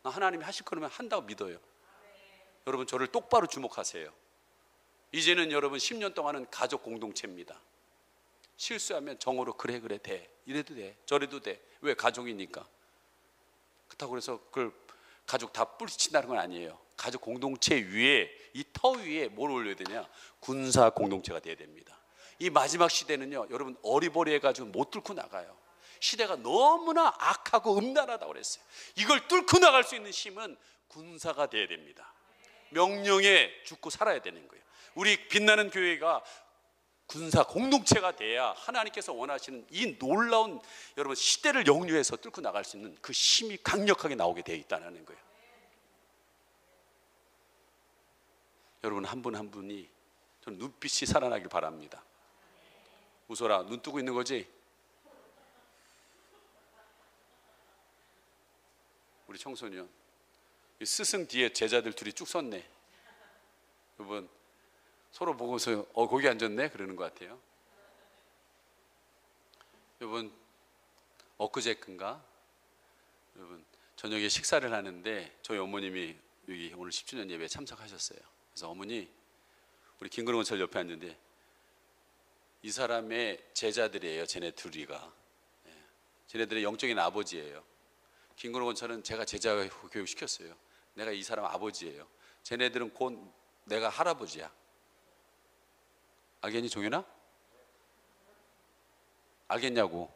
하나님이 하실 거면 한다고 믿어요. 여러분 저를 똑바로 주목하세요. 이제는 여러분 10년 동안은 가족 공동체입니다. 실수하면 정으로 그래 돼. 이래도 돼. 저래도 돼. 왜? 가족이니까. 그렇다고 그래서 그걸 가족 다 뿌리친다는 건 아니에요. 가족 공동체 위에 이 터 위에 뭘 올려야 되냐? 군사 공동체가 돼야 됩니다. 이 마지막 시대는요 여러분 어리버리해가지고 못 뚫고 나가요. 시대가 너무나 악하고 음란하다고 그랬어요. 이걸 뚫고 나갈 수 있는 힘은 군사가 돼야 됩니다. 명령에 죽고 살아야 되는 거예요. 우리 빛나는 교회가 군사 공동체가 돼야 하나님께서 원하시는 이 놀라운 여러분 시대를 역류해서 뚫고 나갈 수 있는 그 힘이 강력하게 나오게 되어 있다는 거예요. 여러분 한 분 한 분이 저는 눈빛이 살아나길 바랍니다. 웃어라. 눈 뜨고 있는 거지? 우리 청소년 스승 뒤에 제자들 둘이 쭉 섰네. 여러분 서로 보고서 거기 앉았네 그러는 것 같아요. 여러분 엊그제인가 여러분 저녁에 식사를 하는데 저희 어머님이 여기 오늘 10주년 예배에 참석하셨어요. 그래서 어머니 우리 김근호 원철 옆에 앉는데 이 사람의 제자들이에요. 쟤네 둘이가. 쟤네들의 영적인 아버지예요. 김근호 원철은 제가 제자 교육 시켰어요. 내가 이 사람 아버지예요. 쟤네들은 곧 내가 할아버지야. 알겠니 종현아? 알겠냐고.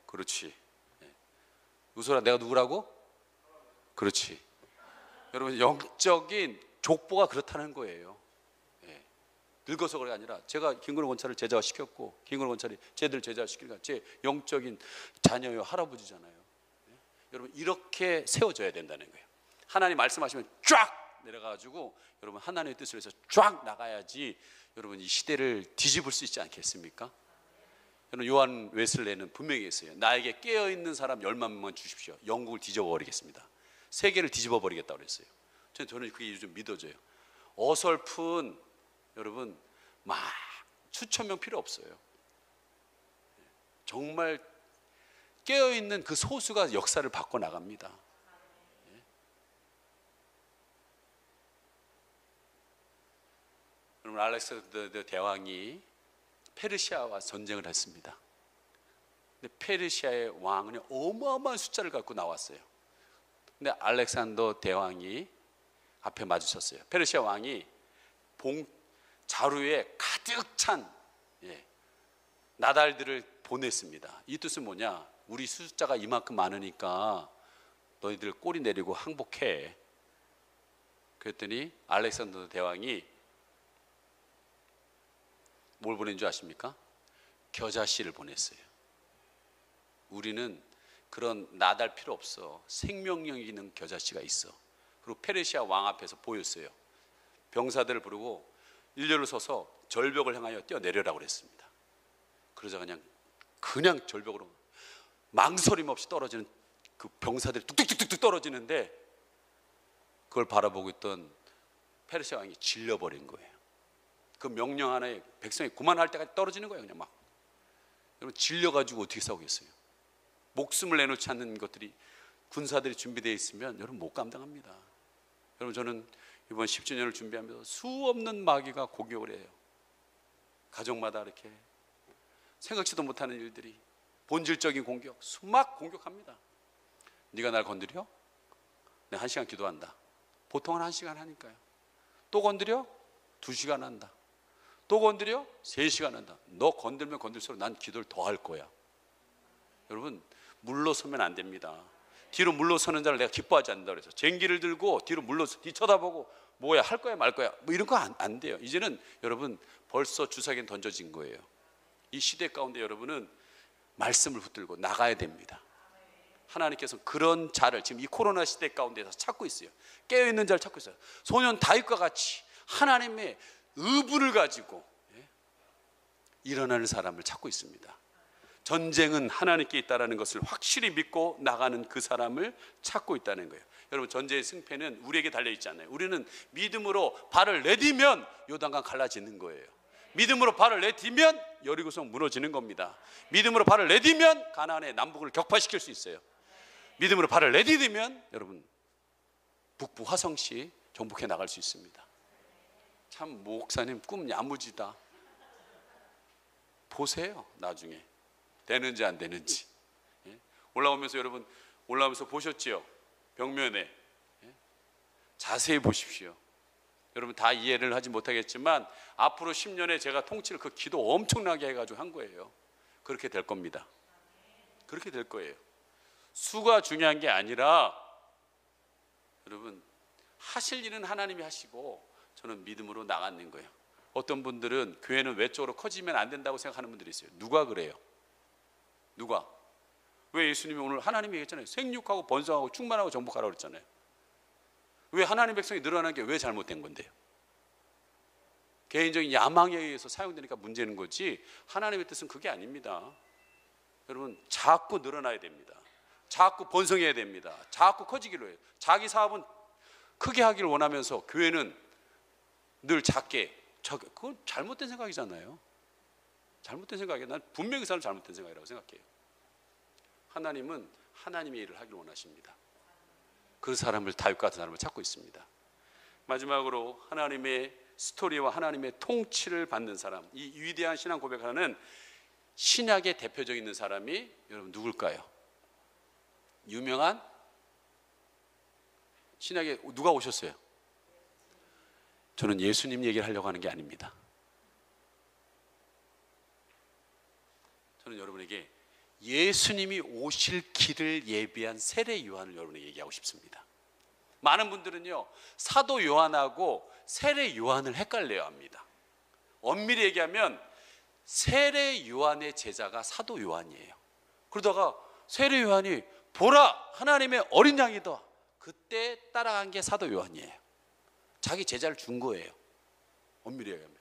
그렇지. 웃어라. 내가 누구라고? 그렇지. 여러분 영적인 족보가 그렇다는 거예요. 늙어서 그게 아니라 제가 김근호 원차를 제자화 시켰고 김근호 원차이 쟤들 제자화 시키니까 제 영적인 자녀요 할아버지잖아요. 여러분 이렇게 세워져야 된다는 거예요. 하나님 말씀하시면 쫙 내려가지고 여러분 하나님의 뜻을 해서 쫙 나가야지 여러분 이 시대를 뒤집을 수 있지 않겠습니까? 여러분 요한 웨슬레는 분명히 했어요. 나에게 깨어있는 사람 10만 명만 주십시오. 영국을 뒤집어버리겠습니다. 세계를 뒤집어버리겠다고 그랬어요. 저는 그게 요즘 믿어져요. 어설픈 여러분 막 수천 명 필요 없어요. 정말 깨어있는 그 소수가 역사를 바꿔나갑니다. 여러분 알렉산더 대왕이 페르시아와 전쟁을 했습니다. 근데 페르시아의 왕은 어마어마한 숫자를 갖고 나왔어요. 근데 알렉산더 대왕이 앞에 마주쳤어요. 페르시아 왕이 자루에 가득 찬 나달들을 보냈습니다. 이 뜻은 뭐냐? 우리 숫자가 이만큼 많으니까 너희들 꼬리 내리고 항복해. 그랬더니 알렉산더 대왕이 뭘 보낸 줄 아십니까? 겨자씨를 보냈어요. 우리는 그런 나달 필요 없어. 생명력 있는 겨자씨가 있어. 그리고 페르시아 왕 앞에서 보였어요. 병사들을 부르고 일렬로 서서 절벽을 향하여 뛰어내려라고 그랬습니다. 그러자 그냥 절벽으로 망설임 없이 떨어지는 그 병사들이 뚝뚝뚝뚝 떨어지는데 그걸 바라보고 있던 페르시아 왕이 질려버린 거예요. 그 명령 하나에 백성이 그만할 때까지 떨어지는 거예요. 그냥 막. 여러분 질려가지고 어떻게 싸우겠어요? 목숨을 내놓지 않는 것들이 군사들이 준비되어 있으면 여러분 못 감당합니다. 여러분, 저는 이번 10주년을 준비하면서 수없는 마귀가 공격을 해요. 가족마다 이렇게 생각지도 못하는 일들이, 본질적인 공격, 막 공격합니다. 네가 날 건드려? 내가 1시간 기도한다. 보통은 1시간 하니까요. 또 건드려? 2시간 한다. 또 건드려? 3시간 한다. 너 건들면 건들수록 난 기도를 더 할 거야. 여러분, 물러서면 안 됩니다. 뒤로 물러서는 자를 내가 기뻐하지 않는다 그래서 쟁기를 들고 뒤로 물러서 뒤 쳐다보고 뭐야 할 거야 말 거야 뭐 이런 거 안 돼요. 이제는 여러분 벌써 주사기는 던져진 거예요. 이 시대 가운데 여러분은 말씀을 붙들고 나가야 됩니다. 하나님께서 그런 자를 지금 이 코로나 시대 가운데서 찾고 있어요. 깨어있는 자를 찾고 있어요. 소년 다윗과 같이 하나님의 의부를 가지고 일어나는 사람을 찾고 있습니다. 전쟁은 하나님께 있다는 것을 확실히 믿고 나가는 그 사람을 찾고 있다는 거예요. 여러분, 전쟁의 승패는 우리에게 달려있지 않아요. 우리는 믿음으로 발을 내디면 요단강 갈라지는 거예요. 믿음으로 발을 내디면 여리고성 무너지는 겁니다. 믿음으로 발을 내디면 가나안의 남북을 격파시킬 수 있어요. 믿음으로 발을 내디디면 여러분 북부 화성시 정복해 나갈 수 있습니다. 참 목사님 꿈 야무지다. 보세요. 나중에 되는지 안 되는지. 올라오면서 여러분 올라오면서 보셨지요? 벽면에 자세히 보십시오. 여러분 다 이해를 하지 못하겠지만 앞으로 10년에 제가 통치를 그 기도 엄청나게 해가지고 한 거예요. 그렇게 될 겁니다. 그렇게 될 거예요. 수가 중요한 게 아니라 여러분 하실 일은 하나님이 하시고 저는 믿음으로 나가는 거예요. 어떤 분들은 교회는 외적으로 커지면 안 된다고 생각하는 분들이 있어요. 누가 그래요? 누가? 왜 예수님이 오늘 하나님이 얘기했잖아요. 생육하고 번성하고 충만하고 정복하라고 그랬잖아요. 왜 하나님 백성이 늘어나는 게 왜 잘못된 건데요? 개인적인 야망에 의해서 사용되니까 문제는 거지 하나님의 뜻은 그게 아닙니다. 여러분 자꾸 늘어나야 됩니다. 자꾸 번성해야 됩니다. 자꾸 커지기로 해요. 자기 사업은 크게 하기를 원하면서 교회는 늘 작게. 그건 잘못된 생각이잖아요. 잘못된 생각이에요. 난 분명히 그 사람 잘못된 생각이라고 생각해요. 하나님은 하나님의 일을 하기를 원하십니다. 그 사람을 다윗 같은 사람을 찾고 있습니다. 마지막으로 하나님의 스토리와 하나님의 통치를 받는 사람, 이 위대한 신앙 고백하는 신약의 대표적 있는 사람이 여러분 누굴까요? 유명한 신약에 누가 오셨어요? 저는 예수님 얘기를 하려고 하는 게 아닙니다. 저는 여러분에게 예수님이 오실 길을 예비한 세례 요한을 여러분에게 얘기하고 싶습니다. 많은 분들은요 사도 요한하고 세례 요한을 헷갈려야 합니다. 엄밀히 얘기하면 세례 요한의 제자가 사도 요한이에요. 그러다가 세례 요한이 보라 하나님의 어린 양이다. 그때 따라간 게 사도 요한이에요. 자기 제자를 준 거예요. 엄밀히 얘기하면.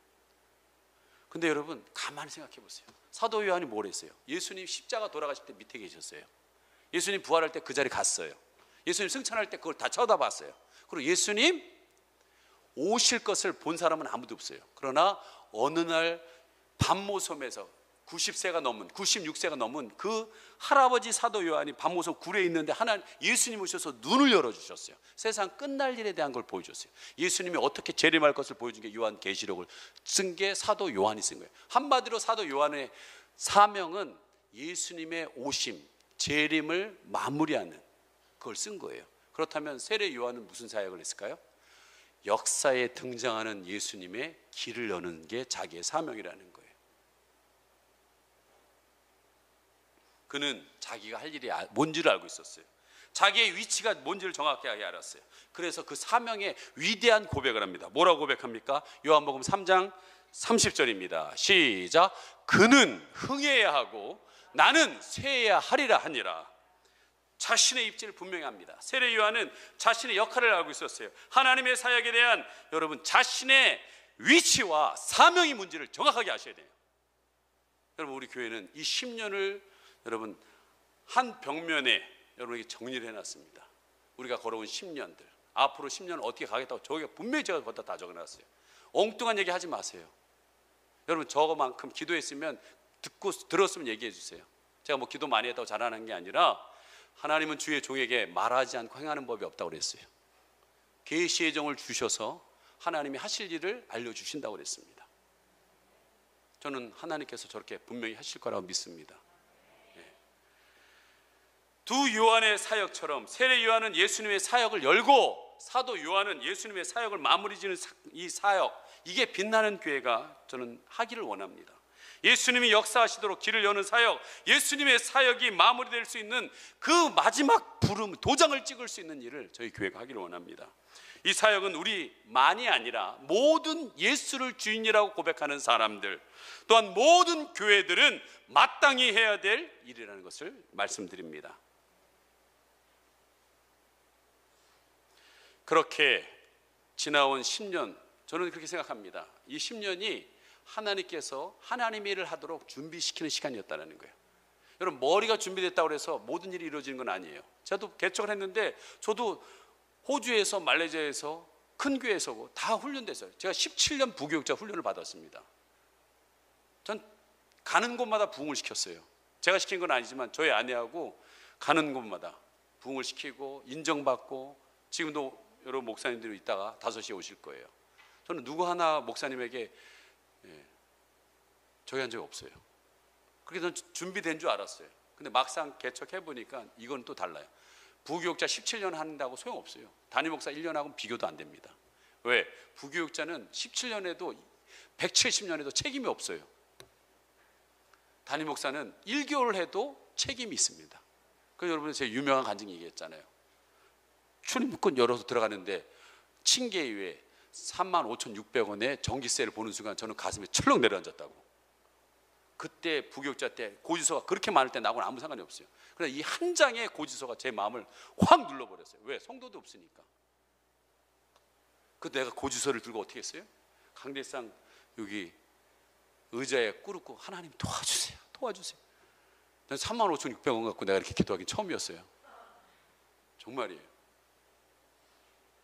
근데 여러분 가만히 생각해 보세요. 사도 요한이 뭘 했어요? 예수님 십자가 돌아가실 때 밑에 계셨어요. 예수님 부활할 때 그 자리 갔어요. 예수님 승천할 때 그걸 다 쳐다봤어요. 그리고 예수님 오실 것을 본 사람은 아무도 없어요. 그러나 어느 날 밤모섬에서 96세가 넘은 그 할아버지 사도 요한이 밤모섬 굴에 있는데 예수님 오셔서 눈을 열어주셨어요. 세상 끝날 일에 대한 걸 보여줬어요. 예수님이 어떻게 재림할 것을 보여준 게 요한계시록을 쓴 게 사도 요한이 쓴 거예요. 한마디로 사도 요한의 사명은 예수님의 오심, 재림을 마무리하는 그걸 쓴 거예요. 그렇다면 세례 요한은 무슨 사역을 했을까요? 역사에 등장하는 예수님의 길을 여는 게 자기의 사명이라는 거예요. 그는 자기가 할 일이 뭔지를 알고 있었어요. 자기의 위치가 뭔지를 정확하게 알았어요. 그래서 그 사명의 위대한 고백을 합니다. 뭐라고 고백합니까? 요한복음 3장 30절입니다. 시작. 그는 흥해야 하고 나는 쇠해야 하리라 하니라. 자신의 입지를 분명히 합니다. 세례 요한은 자신의 역할을 알고 있었어요. 하나님의 사역에 대한 여러분 자신의 위치와 사명이 뭔지를 정확하게 아셔야 돼요. 여러분 우리 교회는 이 10년을 여러분 한 벽면에 여러분에게 정리를 해놨습니다. 우리가 걸어온 10년들 앞으로 10년을 어떻게 가겠다고 저기가 분명히 제가 거기다 다 적어놨어요. 엉뚱한 얘기 하지 마세요. 여러분 저거만큼 기도했으면 들었으면 얘기해 주세요. 제가 뭐 기도 많이 했다고 자랑하는 게 아니라 하나님은 주의 종에게 말하지 않고 행하는 법이 없다고 그랬어요. 계시의 정을 주셔서 하나님이 하실 일을 알려주신다고 그랬습니다. 저는 하나님께서 저렇게 분명히 하실 거라고 믿습니다. 두 요한의 사역처럼 세례 요한은 예수님의 사역을 열고 사도 요한은 예수님의 사역을 마무리 지는 이 사역, 이게 빛나는 교회가 저는 하기를 원합니다. 예수님이 역사하시도록 길을 여는 사역, 예수님의 사역이 마무리될 수 있는 그 마지막 부름, 도장을 찍을 수 있는 일을 저희 교회가 하기를 원합니다. 이 사역은 우리만이 아니라 모든 예수를 주인이라고 고백하는 사람들, 또한 모든 교회들은 마땅히 해야 될 일이라는 것을 말씀드립니다. 그렇게 지나온 10년, 저는 그렇게 생각합니다. 이 10년이 하나님께서 하나님의 일을 하도록 준비시키는 시간이었다는 거예요. 여러분, 머리가 준비됐다고 해서 모든 일이 이루어지는 건 아니에요. 저도 개척을 했는데 저도 호주에서 말레이시아에서 큰 교회에서 다 훈련됐어요. 제가 17년 부교육자 훈련을 받았습니다. 전 가는 곳마다 부흥을 시켰어요. 제가 시킨 건 아니지만 저희 아내하고 가는 곳마다 부흥을 시키고 인정받고, 지금도 여러 목사님들이 있다가 5시에 오실 거예요. 저는 누구 하나 목사님에게 저희 한 적이 없어요. 그렇게 저는 준비된 줄 알았어요. 근데 막상 개척해보니까 이건 또 달라요. 부교육자 17년 한다고 소용없어요. 담임 목사 1년하고는 비교도 안 됩니다. 왜? 부교육자는 17년에도 170년에도 책임이 없어요. 담임 목사는 1개월 해도 책임이 있습니다. 그래서 여러분, 제 유명한 간증 얘기했잖아요. 출입문 열어서 들어가는데 층계위에 35,600원에 전기세를 보는 순간 저는 가슴에 철렁 내려앉았다고. 그때 부교육자 때 고지서가 그렇게 많을 때 나하고는 아무 상관이 없어요. 그래서 이 한 장의 고지서가 제 마음을 확 눌러버렸어요. 왜? 성도도 없으니까. 그 내가 고지서를 들고 어떻게 했어요? 강대상 여기 의자에 꿇고 하나님 도와주세요, 도와주세요. 35,600원 갖고 내가 이렇게 기도하기 처음이었어요. 정말이에요.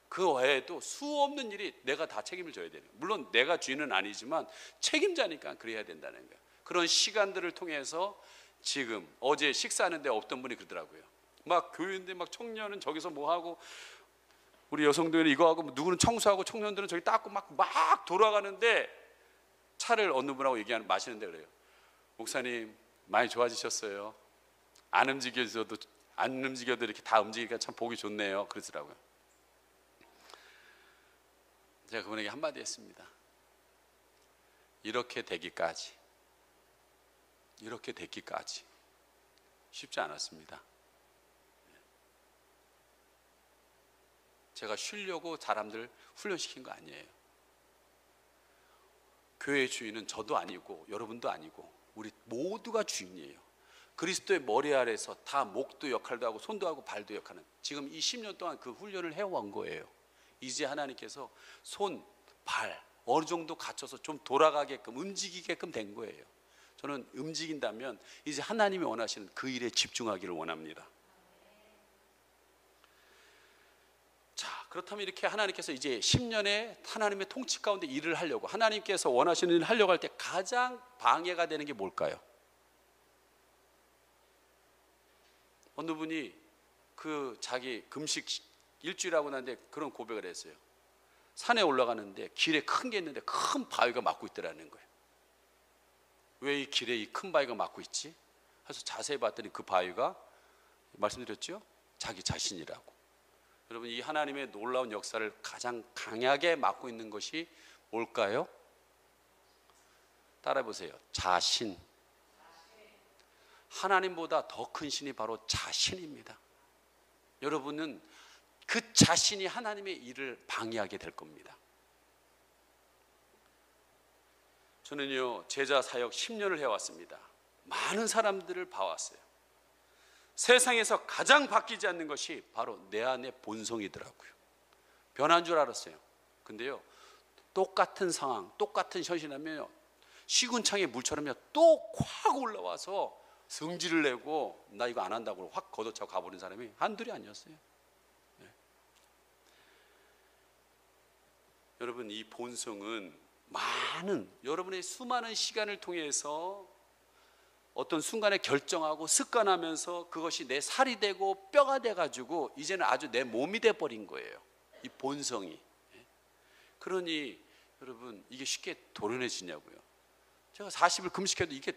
그 외에도 수없는 일이 내가 다 책임을 져야 되는 거예요. 물론 내가 주인은 아니지만 책임자니까 그래야 된다는 거예요. 그런 시간들을 통해서 지금 어제 식사하는데 어떤 분이 그러더라고요. 막 교회인데 막 청년은 저기서 뭐 하고 우리 여성들은 이거 하고 누구는 청소하고 청년들은 저기 닦고 막 돌아가는데 차를 어느 분하고 마시는데 그래요. 목사님 많이 좋아지셨어요. 안 움직여도 이렇게 다 움직이니까 참 보기 좋네요. 그러더라고요. 제가 그분에게 한마디 했습니다. 이렇게 되기까지 쉽지 않았습니다. 제가 쉬려고 사람들 훈련시킨 거 아니에요. 교회의 주인은 저도 아니고 여러분도 아니고 우리 모두가 주인이에요. 그리스도의 머리 아래서 다 목도 역할도 하고 손도 하고 발도 역할하는, 지금 이 10년 동안 그 훈련을 해온 거예요. 이제 하나님께서 손, 발 어느 정도 갖춰서 좀 돌아가게끔 움직이게끔 된 거예요. 저는 움직인다면 이제 하나님이 원하시는 그 일에 집중하기를 원합니다. 자, 그렇다면 이렇게 하나님께서 이제 10년의 하나님의 통치 가운데 일을 하려고, 하나님께서 원하시는 일을 하려고 할 때 가장 방해가 되는 게 뭘까요? 어느 분이 그 자기 금식 일주일하고 난데 그런 고백을 했어요. 산에 올라가는데 길에 큰 게 있는데 큰 바위가 막고 있더라는 거예요. 왜 이 길에 이 큰 바위가 막고 있지? 그래서 자세히 봤더니 그 바위가 말씀드렸죠? 자기 자신이라고. 여러분, 이 하나님의 놀라운 역사를 가장 강하게 막고 있는 것이 뭘까요? 따라해 보세요. 자신. 하나님보다 더 큰 신이 바로 자신입니다. 여러분은 그 자신이 하나님의 일을 방해하게 될 겁니다. 저는요, 제자 사역 10년을 해왔습니다. 많은 사람들을 봐왔어요. 세상에서 가장 바뀌지 않는 것이 바로 내 안의 본성이더라고요. 변한 줄 알았어요. 근데요, 똑같은 상황, 똑같은 현실이라면 시군창의 물처럼요 또 확 올라와서 성질을 내고 나 이거 안 한다고 확 걷어차고 가버린 사람이 한둘이 아니었어요. 네. 여러분, 이 본성은 여러분의 수많은 시간을 통해서 어떤 순간에 결정하고 습관하면서 그것이 내 살이 되고 뼈가 돼가지고 이제는 아주 내 몸이 돼버린 거예요. 이 본성이. 그러니 여러분 이게 쉽게 도려내지냐고요. 제가 40일 금식해도 이게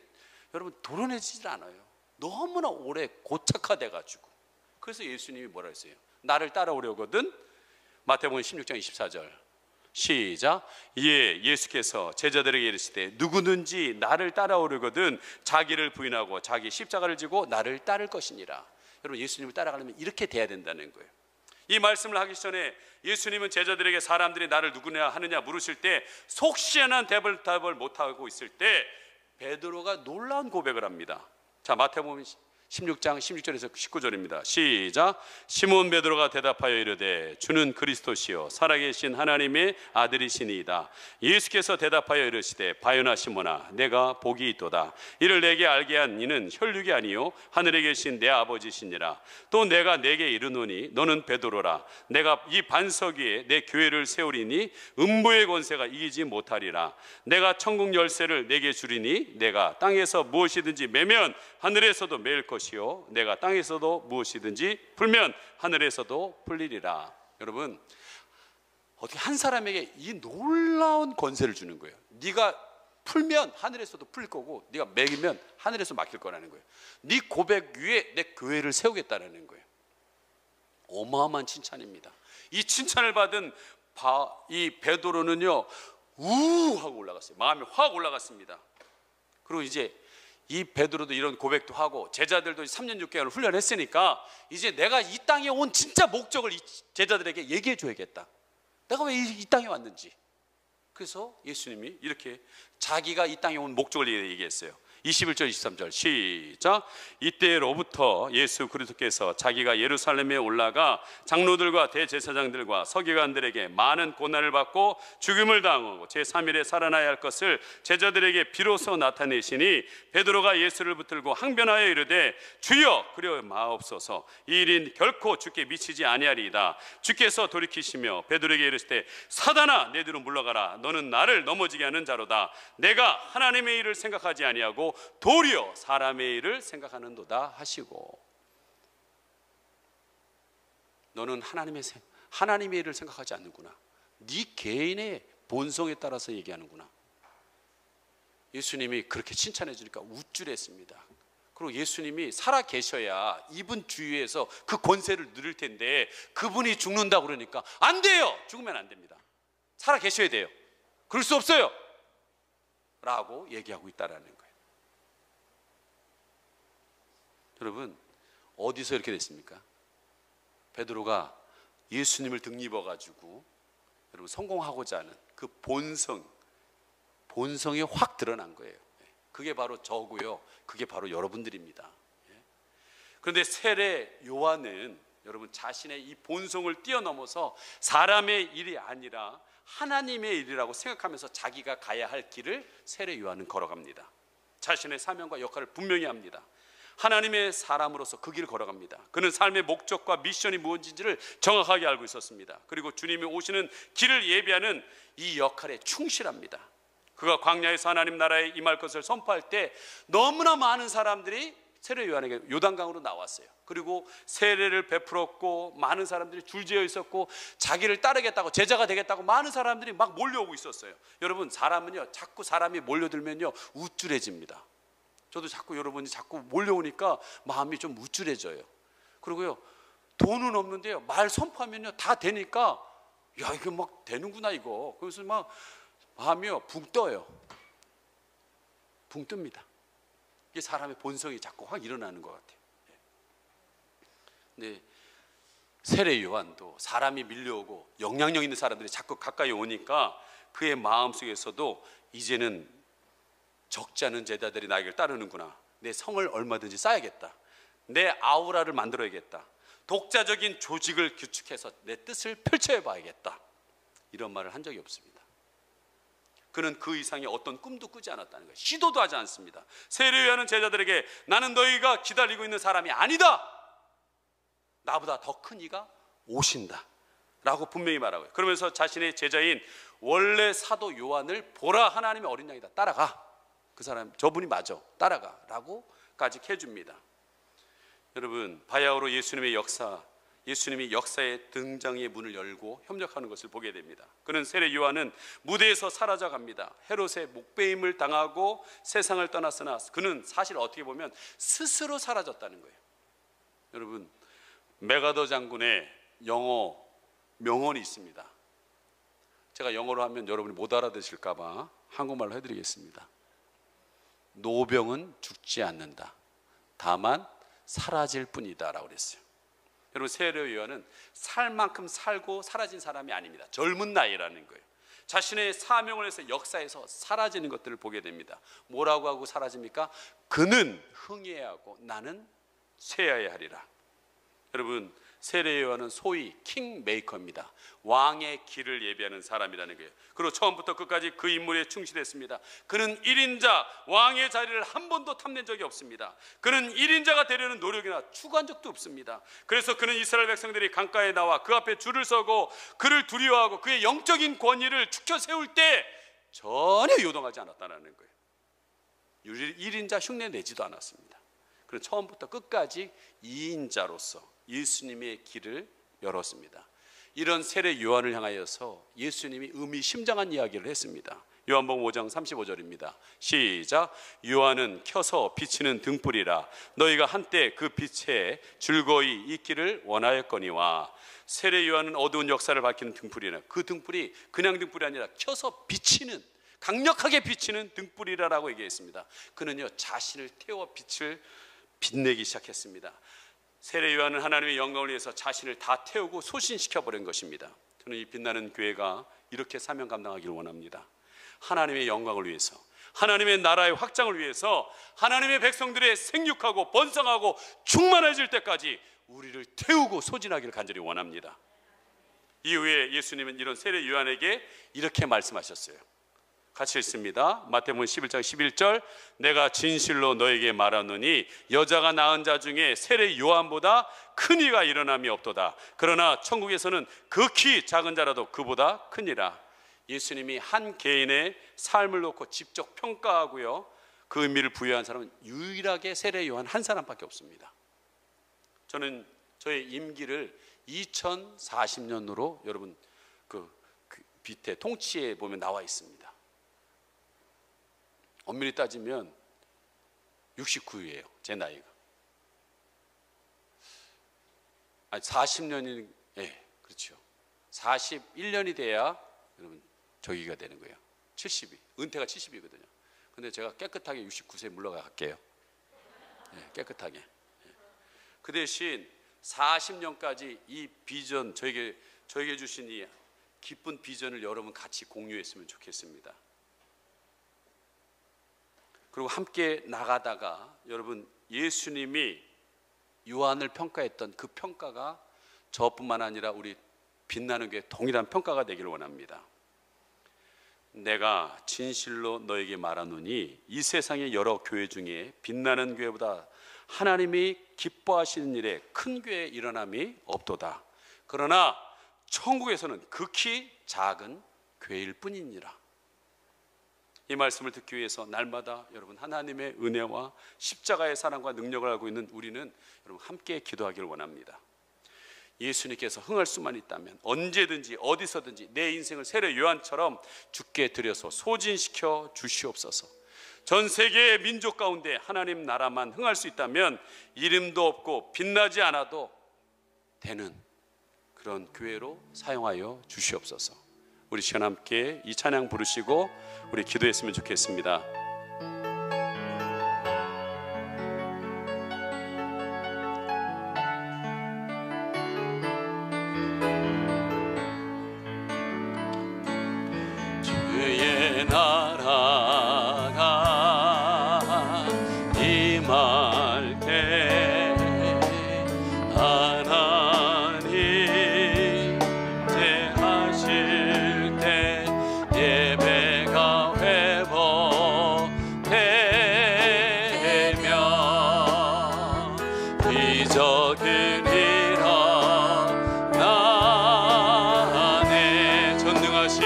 여러분 도려내지질 않아요. 너무나 오래 고착화돼가지고. 그래서 예수님이 뭐라 했어요? 나를 따라오려거든. 마태복음 16장 24절 시작. 예수께서 제자들에게 이르시되 누구든지 나를 따라오려거든 자기를 부인하고 자기 십자가를 지고 나를 따를 것이니라. 여러분 예수님을 따라가려면 이렇게 돼야 된다는 거예요. 이 말씀을 하기 전에 예수님은 제자들에게 사람들이 나를 누구냐 하느냐 물으실 때 속 시원한 대답을 못하고 있을 때 베드로가 놀라운 고백을 합니다. 자, 마태복음 16장 16절에서 19절입니다. 시작. 시몬 베드로가 대답하여 이르되 주는 그리스도시요 살아계신 하나님의 아들이시니이다. 예수께서 대답하여 이르시되 바요나 시몬아 내가 복이 있도다. 이를 내게 알게 한 이는 혈육이 아니요 하늘에 계신 내 아버지시니라. 또 내가 내게 이르노니 너는 베드로라. 내가 이 반석 위에 내 교회를 세우리니 음부의 권세가 이기지 못하리라. 내가 천국 열쇠를 내게 주리니 내가 땅에서 무엇이든지 매면 하늘에서도 매일 것이요 내가 땅에서도 무엇이든지 풀면 하늘에서도 풀리리라. 여러분 어떻게 한 사람에게 이 놀라운 권세를 주는 거예요. 네가 풀면 하늘에서도 풀릴 거고 네가 매기면 하늘에서 막힐 거라는 거예요. 네 고백 위에 내 교회를 세우겠다라는 거예요. 어마어마한 칭찬입니다. 이 칭찬을 받은 이 베드로는요 우하고 올라갔어요. 마음이 확 올라갔습니다. 그리고 이제 이 베드로도 이런 고백도 하고 제자들도 3년 6개월을 훈련했으니까 이제 내가 이 땅에 온 진짜 목적을 이 제자들에게 얘기해 줘야겠다. 내가 왜 이 땅에 왔는지. 그래서 예수님이 이렇게 자기가 이 땅에 온 목적을 얘기했어요. 21절 23절 시작. 이때로부터 예수 그리스도께서 자기가 예루살렘에 올라가 장로들과 대제사장들과 서기관들에게 많은 고난을 받고 죽음을 당하고 제3일에 살아나야 할 것을 제자들에게 비로소 나타내시니 베드로가 예수를 붙들고 항변하여 이르되 주여 그려 마옵소서. 이 일인 결코 주께 미치지 아니하리이다. 주께서 돌이키시며 베드로에게 이르시되 사단아 내 뒤로 물러가라. 너는 나를 넘어지게 하는 자로다. 내가 하나님의 일을 생각하지 아니하고 도리어 사람의 일을 생각하는도다 하시고. 너는 하나님의 일을 생각하지 않는구나. 네 개인의 본성에 따라서 얘기하는구나. 예수님이 그렇게 칭찬해 주니까 우쭐했습니다. 그리고 예수님이 살아 계셔야 이분 주위에서 그 권세를 누릴 텐데 그분이 죽는다고 그러니까 안 돼요. 죽으면 안 됩니다. 살아 계셔야 돼요. 그럴 수 없어요 라고 얘기하고 있다라는 거예요. 여러분 어디서 이렇게 됐습니까? 베드로가 예수님을 등입어 가지고 여러분 성공하고자 하는 그 본성이 확 드러난 거예요. 그게 바로 저고요. 그게 바로 여러분들입니다. 그런데 세례 요한은 여러분 자신의 이 본성을 뛰어넘어서 사람의 일이 아니라 하나님의 일이라고 생각하면서 자기가 가야 할 길을 세례 요한은 걸어갑니다. 자신의 사명과 역할을 분명히 합니다. 하나님의 사람으로서 그 길을 걸어갑니다. 그는 삶의 목적과 미션이 무엇인지를 정확하게 알고 있었습니다. 그리고 주님이 오시는 길을 예비하는 이 역할에 충실합니다. 그가 광야에서 하나님 나라에 임할 것을 선포할 때 너무나 많은 사람들이 세례 요한에게 요단강으로 나왔어요. 그리고 세례를 베풀었고 많은 사람들이 줄지어 있었고 자기를 따르겠다고 제자가 되겠다고 많은 사람들이 막 몰려오고 있었어요. 여러분 사람은요 자꾸 사람이 몰려들면요 우쭐해집니다. 저도 자꾸 여러분이 자꾸 몰려오니까 마음이 좀 우쭐해져요. 그리고요 돈은 없는데요 말 선포하면요 다 되니까 야 이게 막 되는구나 이거. 그래서 막 마음이요 붕 떠요. 붕 뜹니다. 이게 사람의 본성이 자꾸 확 일어나는 것 같아요. 근데 세례 요한도 사람이 밀려오고 영향력 있는 사람들이 자꾸 가까이 오니까 그의 마음속에서도 이제는 적지 않은 제자들이 나에게 따르는구나. 내 성을 얼마든지 쌓아야겠다. 내 아우라를 만들어야겠다. 독자적인 조직을 구축해서 내 뜻을 펼쳐봐야겠다. 이런 말을 한 적이 없습니다. 그는 그 이상의 어떤 꿈도 꾸지 않았다는 거예요. 시도도 하지 않습니다. 세례 요한은 제자들에게 나는 너희가 기다리고 있는 사람이 아니다. 나보다 더 큰 이가 오신다 라고 분명히 말하고요. 그러면서 자신의 제자인 원래 사도 요한을 보라 하나님의 어린 양이다 따라가. 그 사람 저분이 맞아, 따라가라고까지 해줍니다. 여러분, 바야흐로 예수님의 역사, 예수님이 역사의 등장의 문을 열고 협력하는 것을 보게 됩니다. 그는 세례 요한은 무대에서 사라져갑니다. 헤롯의 목배임을 당하고 세상을 떠났으나 그는 사실 어떻게 보면 스스로 사라졌다는 거예요. 여러분, 메가더 장군의 영어 명언이 있습니다. 제가 영어로 하면 여러분이 못 알아들으실까 봐 한국말로 해드리겠습니다. 노병은 죽지 않는다. 다만 사라질 뿐이다 라고 그랬어요. 여러분, 세례 요한은 살 만큼 살고 사라진 사람이 아닙니다. 젊은 나이라는 거예요. 자신의 사명을 해서 역사에서 사라지는 것들을 보게 됩니다. 뭐라고 하고 사라집니까? 그는 흥해하고 나는 쇠하여야 하리라. 여러분, 세례 요한은 소위 킹메이커입니다. 왕의 길을 예비하는 사람이라는 거예요. 그리고 처음부터 끝까지 그 인물에 충실했습니다. 그는 1인자 왕의 자리를 한 번도 탐낸 적이 없습니다. 그는 1인자가 되려는 노력이나 추구한 적도 없습니다. 그래서 그는 이스라엘 백성들이 강가에 나와 그 앞에 줄을 서고 그를 두려워하고 그의 영적인 권위를 축혀 세울 때 전혀 요동하지 않았다는 거예요. 1인자 흉내 내지도 않았습니다. 그는 처음부터 끝까지 2인자로서 예수님의 길을 열었습니다. 이런 세례 요한을 향하여서 예수님이 의미심장한 이야기를 했습니다. 요한복음 5장 35절입니다. 시작. 요한은 켜서 비치는 등불이라 너희가 한때 그 빛에 즐거이 있기를 원하였거니와. 세례 요한은 어두운 역사를 밝히는 등불이라, 그 등불이 그냥 등불이 아니라 켜서 비치는, 강력하게 비치는 등불이라라고 얘기했습니다. 그는요 자신을 태워 빛을 빛내기 시작했습니다. 세례 요한은 하나님의 영광을 위해서 자신을 다 태우고 소신시켜버린 것입니다. 저는 이 빛나는 교회가 이렇게 사명 감당하기를 원합니다. 하나님의 영광을 위해서, 하나님의 나라의 확장을 위해서 하나님의 백성들의 생육하고 번성하고 충만해질 때까지 우리를 태우고 소진하기를 간절히 원합니다. 이후에 예수님은 이런 세례 요한에게 이렇게 말씀하셨어요. 같이 읽습니다. 마태복음 11장 11절. 내가 진실로 너에게 말하노니 여자가 낳은 자 중에 세례 요한보다 큰 이가 일어남이 없도다. 그러나 천국에서는 극히 작은 자라도 그보다 크니라. 예수님이 한 개인의 삶을 놓고 직접 평가하고요, 그 의미를 부여한 사람은 유일하게 세례 요한 한 사람밖에 없습니다. 저는 저의 임기를 2040년으로 여러분 그 밑에 통치에 보면 나와 있습니다. 엄밀히 따지면 69예요. 제 나이가. 아니 40년이, 예, 그렇죠. 41년이 돼야 여러분 저기가 되는 거예요. 70이. 은퇴가 70이거든요. 근데 제가 깨끗하게 69세에 물러가 갈게요. 예, 깨끗하게. 예. 그 대신 40년까지 이 비전, 저에게 주신 이 기쁜 비전을 여러분 같이 공유했으면 좋겠습니다. 그리고 함께 나가다가 여러분 예수님이 요한을 평가했던 그 평가가 저뿐만 아니라 우리 빛나는 교회 동일한 평가가 되기를 원합니다. 내가 진실로 너에게 말하노니 이 세상의 여러 교회 중에 빛나는 교회보다 하나님이 기뻐하시는 일에 큰 교회에 일어남이 없도다. 그러나 천국에서는 극히 작은 교회일 뿐이니라. 이 말씀을 듣기 위해서 날마다 여러분 하나님의 은혜와 십자가의 사랑과 능력을 알고 있는 우리는 여러분 함께 기도하기를 원합니다. 예수님께서 흥할 수만 있다면 언제든지 어디서든지 내 인생을 세례 요한처럼 주께 드려서 소진시켜 주시옵소서. 전 세계의 민족 가운데 하나님 나라만 흥할 수 있다면 이름도 없고 빛나지 않아도 되는 그런 교회로 사용하여 주시옵소서. 우리 시간 함께 이 찬양 부르시고 우리 기도했으면 좋겠습니다. 주의 나라가 임할 때 하나님 제하실 때 예배가 회복되며 기적이리라. 나네 전능하신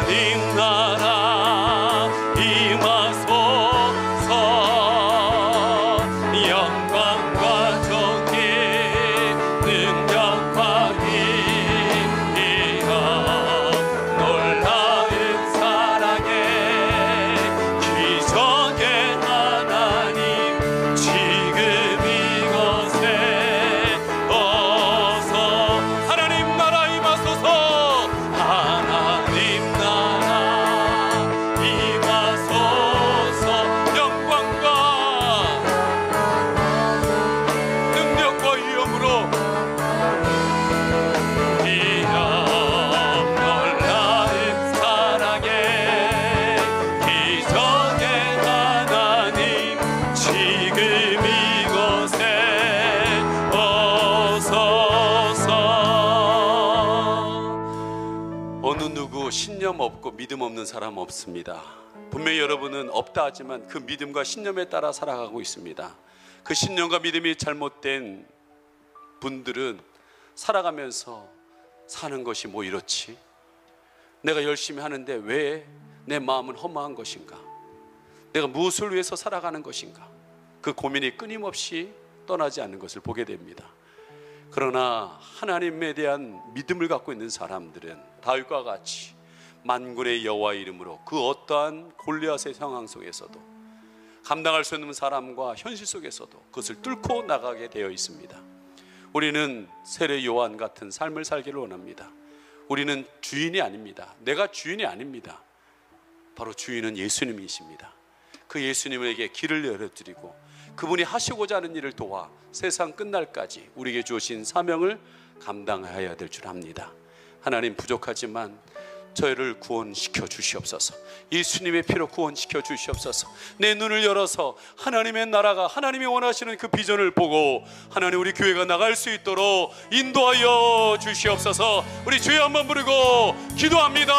하나님 나라 임하소서. 영광과 존귀 능력과 힘이여 놀라운 사랑에 기적의 하나님 지금 이곳에 어서 하나님 나라 임하소서. 하나님 나라 임하소서. 영광과 능력과 위엄으로 이어 놀라운 사랑에 기적의 하나님 지금 이곳에 오소서. 어느 누구 신념 없고 믿음 없는 사람 없습니다. 분명히 여러분은 없다 하지만 그 믿음과 신념에 따라 살아가고 있습니다. 그 신념과 믿음이 잘못된 분들은 살아가면서 사는 것이 뭐 이렇지? 내가 열심히 하는데 왜 내 마음은 허무한 것인가? 내가 무엇을 위해서 살아가는 것인가? 그 고민이 끊임없이 떠나지 않는 것을 보게 됩니다. 그러나 하나님에 대한 믿음을 갖고 있는 사람들은 다윗과 같이 만군의 여호와의 이름으로 그 어떠한 골리앗의 상황 속에서도 감당할 수 없는 사람과 현실 속에서도 그것을 뚫고 나가게 되어 있습니다. 우리는 세례 요한 같은 삶을 살기를 원합니다. 우리는 주인이 아닙니다. 내가 주인이 아닙니다. 바로 주인은 예수님이십니다. 그 예수님에게 길을 열어드리고 그분이 하시고자 하는 일을 도와 세상 끝날까지 우리에게 주신 사명을 감당해야 될 줄 압니다. 하나님, 부족하지만 저희를 구원시켜 주시옵소서. 예수님의 피로 구원시켜 주시옵소서. 내 눈을 열어서 하나님의 나라가, 하나님이 원하시는 그 비전을 보고 하나님 우리 교회가 나갈 수 있도록 인도하여 주시옵소서. 우리 주여 한번 부르고 기도합니다.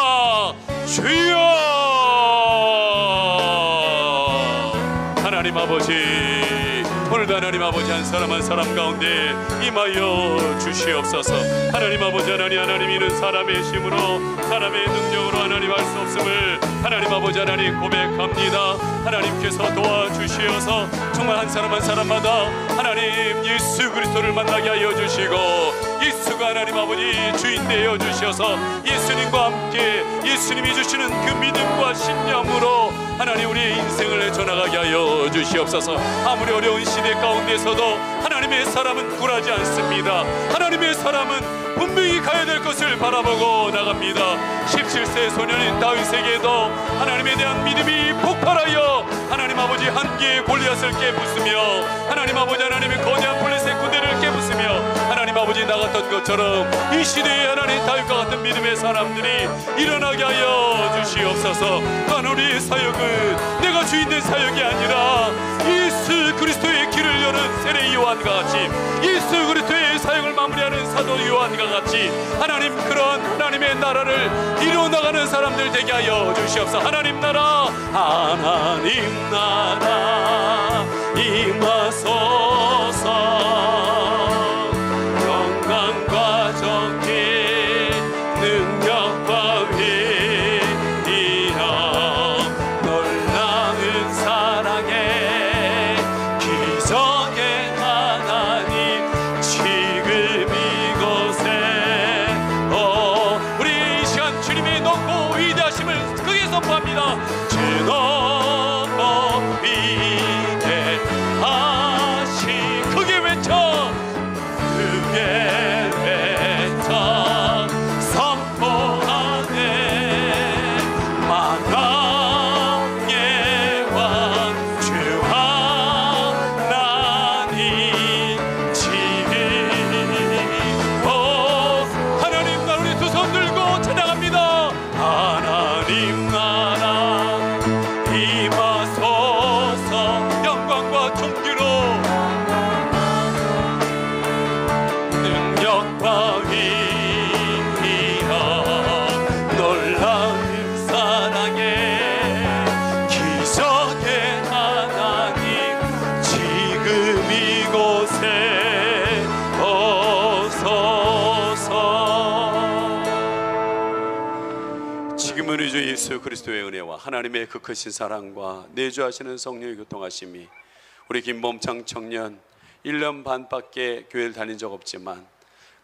주여! 하나님 아버지, 오늘도 하나님 아버지 한 사람 한 사람 가운데 임하여 주시옵소서. 하나님 아버지, 하나님 이는 사람의 힘으로 사람의 능력으로 하나님 할 수 없음을 하나님 아버지 하나님 고백합니다. 하나님께서 도와주시어서 정말 한 사람 한 사람마다 하나님 예수 그리스도를 만나게 하여 주시고 예수가 하나님 아버지 주인 되어 주셔서 예수님과 함께 예수님이 주시는 그 믿음과 신념으로 하나님 우리의 인생을 헤쳐나가게 하여 주시옵소서. 아무리 어려운 시대 가운데서도 하나님의 사람은 굴하지 않습니다. 하나님의 사람은 분명히 가야 될 것을 바라보고 나갑니다. 17세 소년인 다윗에게도 하나님에 대한 믿음이 폭발하여 하나님 아버지 한 개의 골리앗을 깨부수며 하나님 아버지 하나님의 거대한 블레셋 군대를 깨부수며 하나님 아버지 나갔던 것처럼 이 시대에 하나님 다윗과 같은 믿음의 사람들이 일어나게 하여 주시옵소서. 또한 우리의 사역은 내가 주인된 사역이 아니라 예수 그리스도의 길을 여는 세례 요한과 같이 예수 그리스도의 사역을 마무리하는 사도 요한과 같이 하나님 그런 하나님의 나라를 이루어나가는 사람들 되게 하여 주시옵소서. 하나님 나라 임하소서. 영광과 존귀 능력과 위엄 놀라운 사랑에 기적의 하나님 지금 이곳에 우리 이 시간 주님의 높고 위대하심을 크게 선포합니다. 주 높고 위대하신 크게 외쳐 선포하네. 만왕의 왕 주 하나님 지금 하나님 나라 우리 두 손 들고 찬양합니다. 하나님 나라 지금은 우리 주 예수 그리스도의 은혜와 하나님의 그 크신 사랑과 내주하시는 성령의 교통하심이 우리 김범창 청년 1년 반밖에 교회를 다닌 적 없지만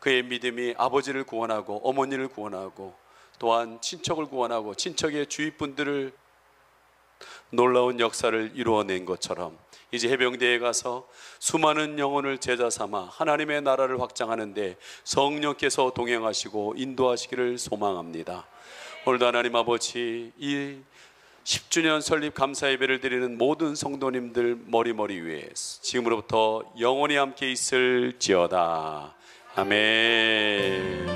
그의 믿음이 아버지를 구원하고 어머니를 구원하고 또한 친척을 구원하고 친척의 주위 분들을 놀라운 역사를 이루어낸 것처럼 이제 해병대에 가서 수많은 영혼을 제자 삼아 하나님의 나라를 확장하는데 성령께서 동행하시고 인도하시기를 소망합니다. 오늘도 하나님 아버지, 이 10주년 설립 감사 예배를 드리는 모든 성도님들 머리 위에 지금으로부터 영원히 함께 있을지어다. 아멘.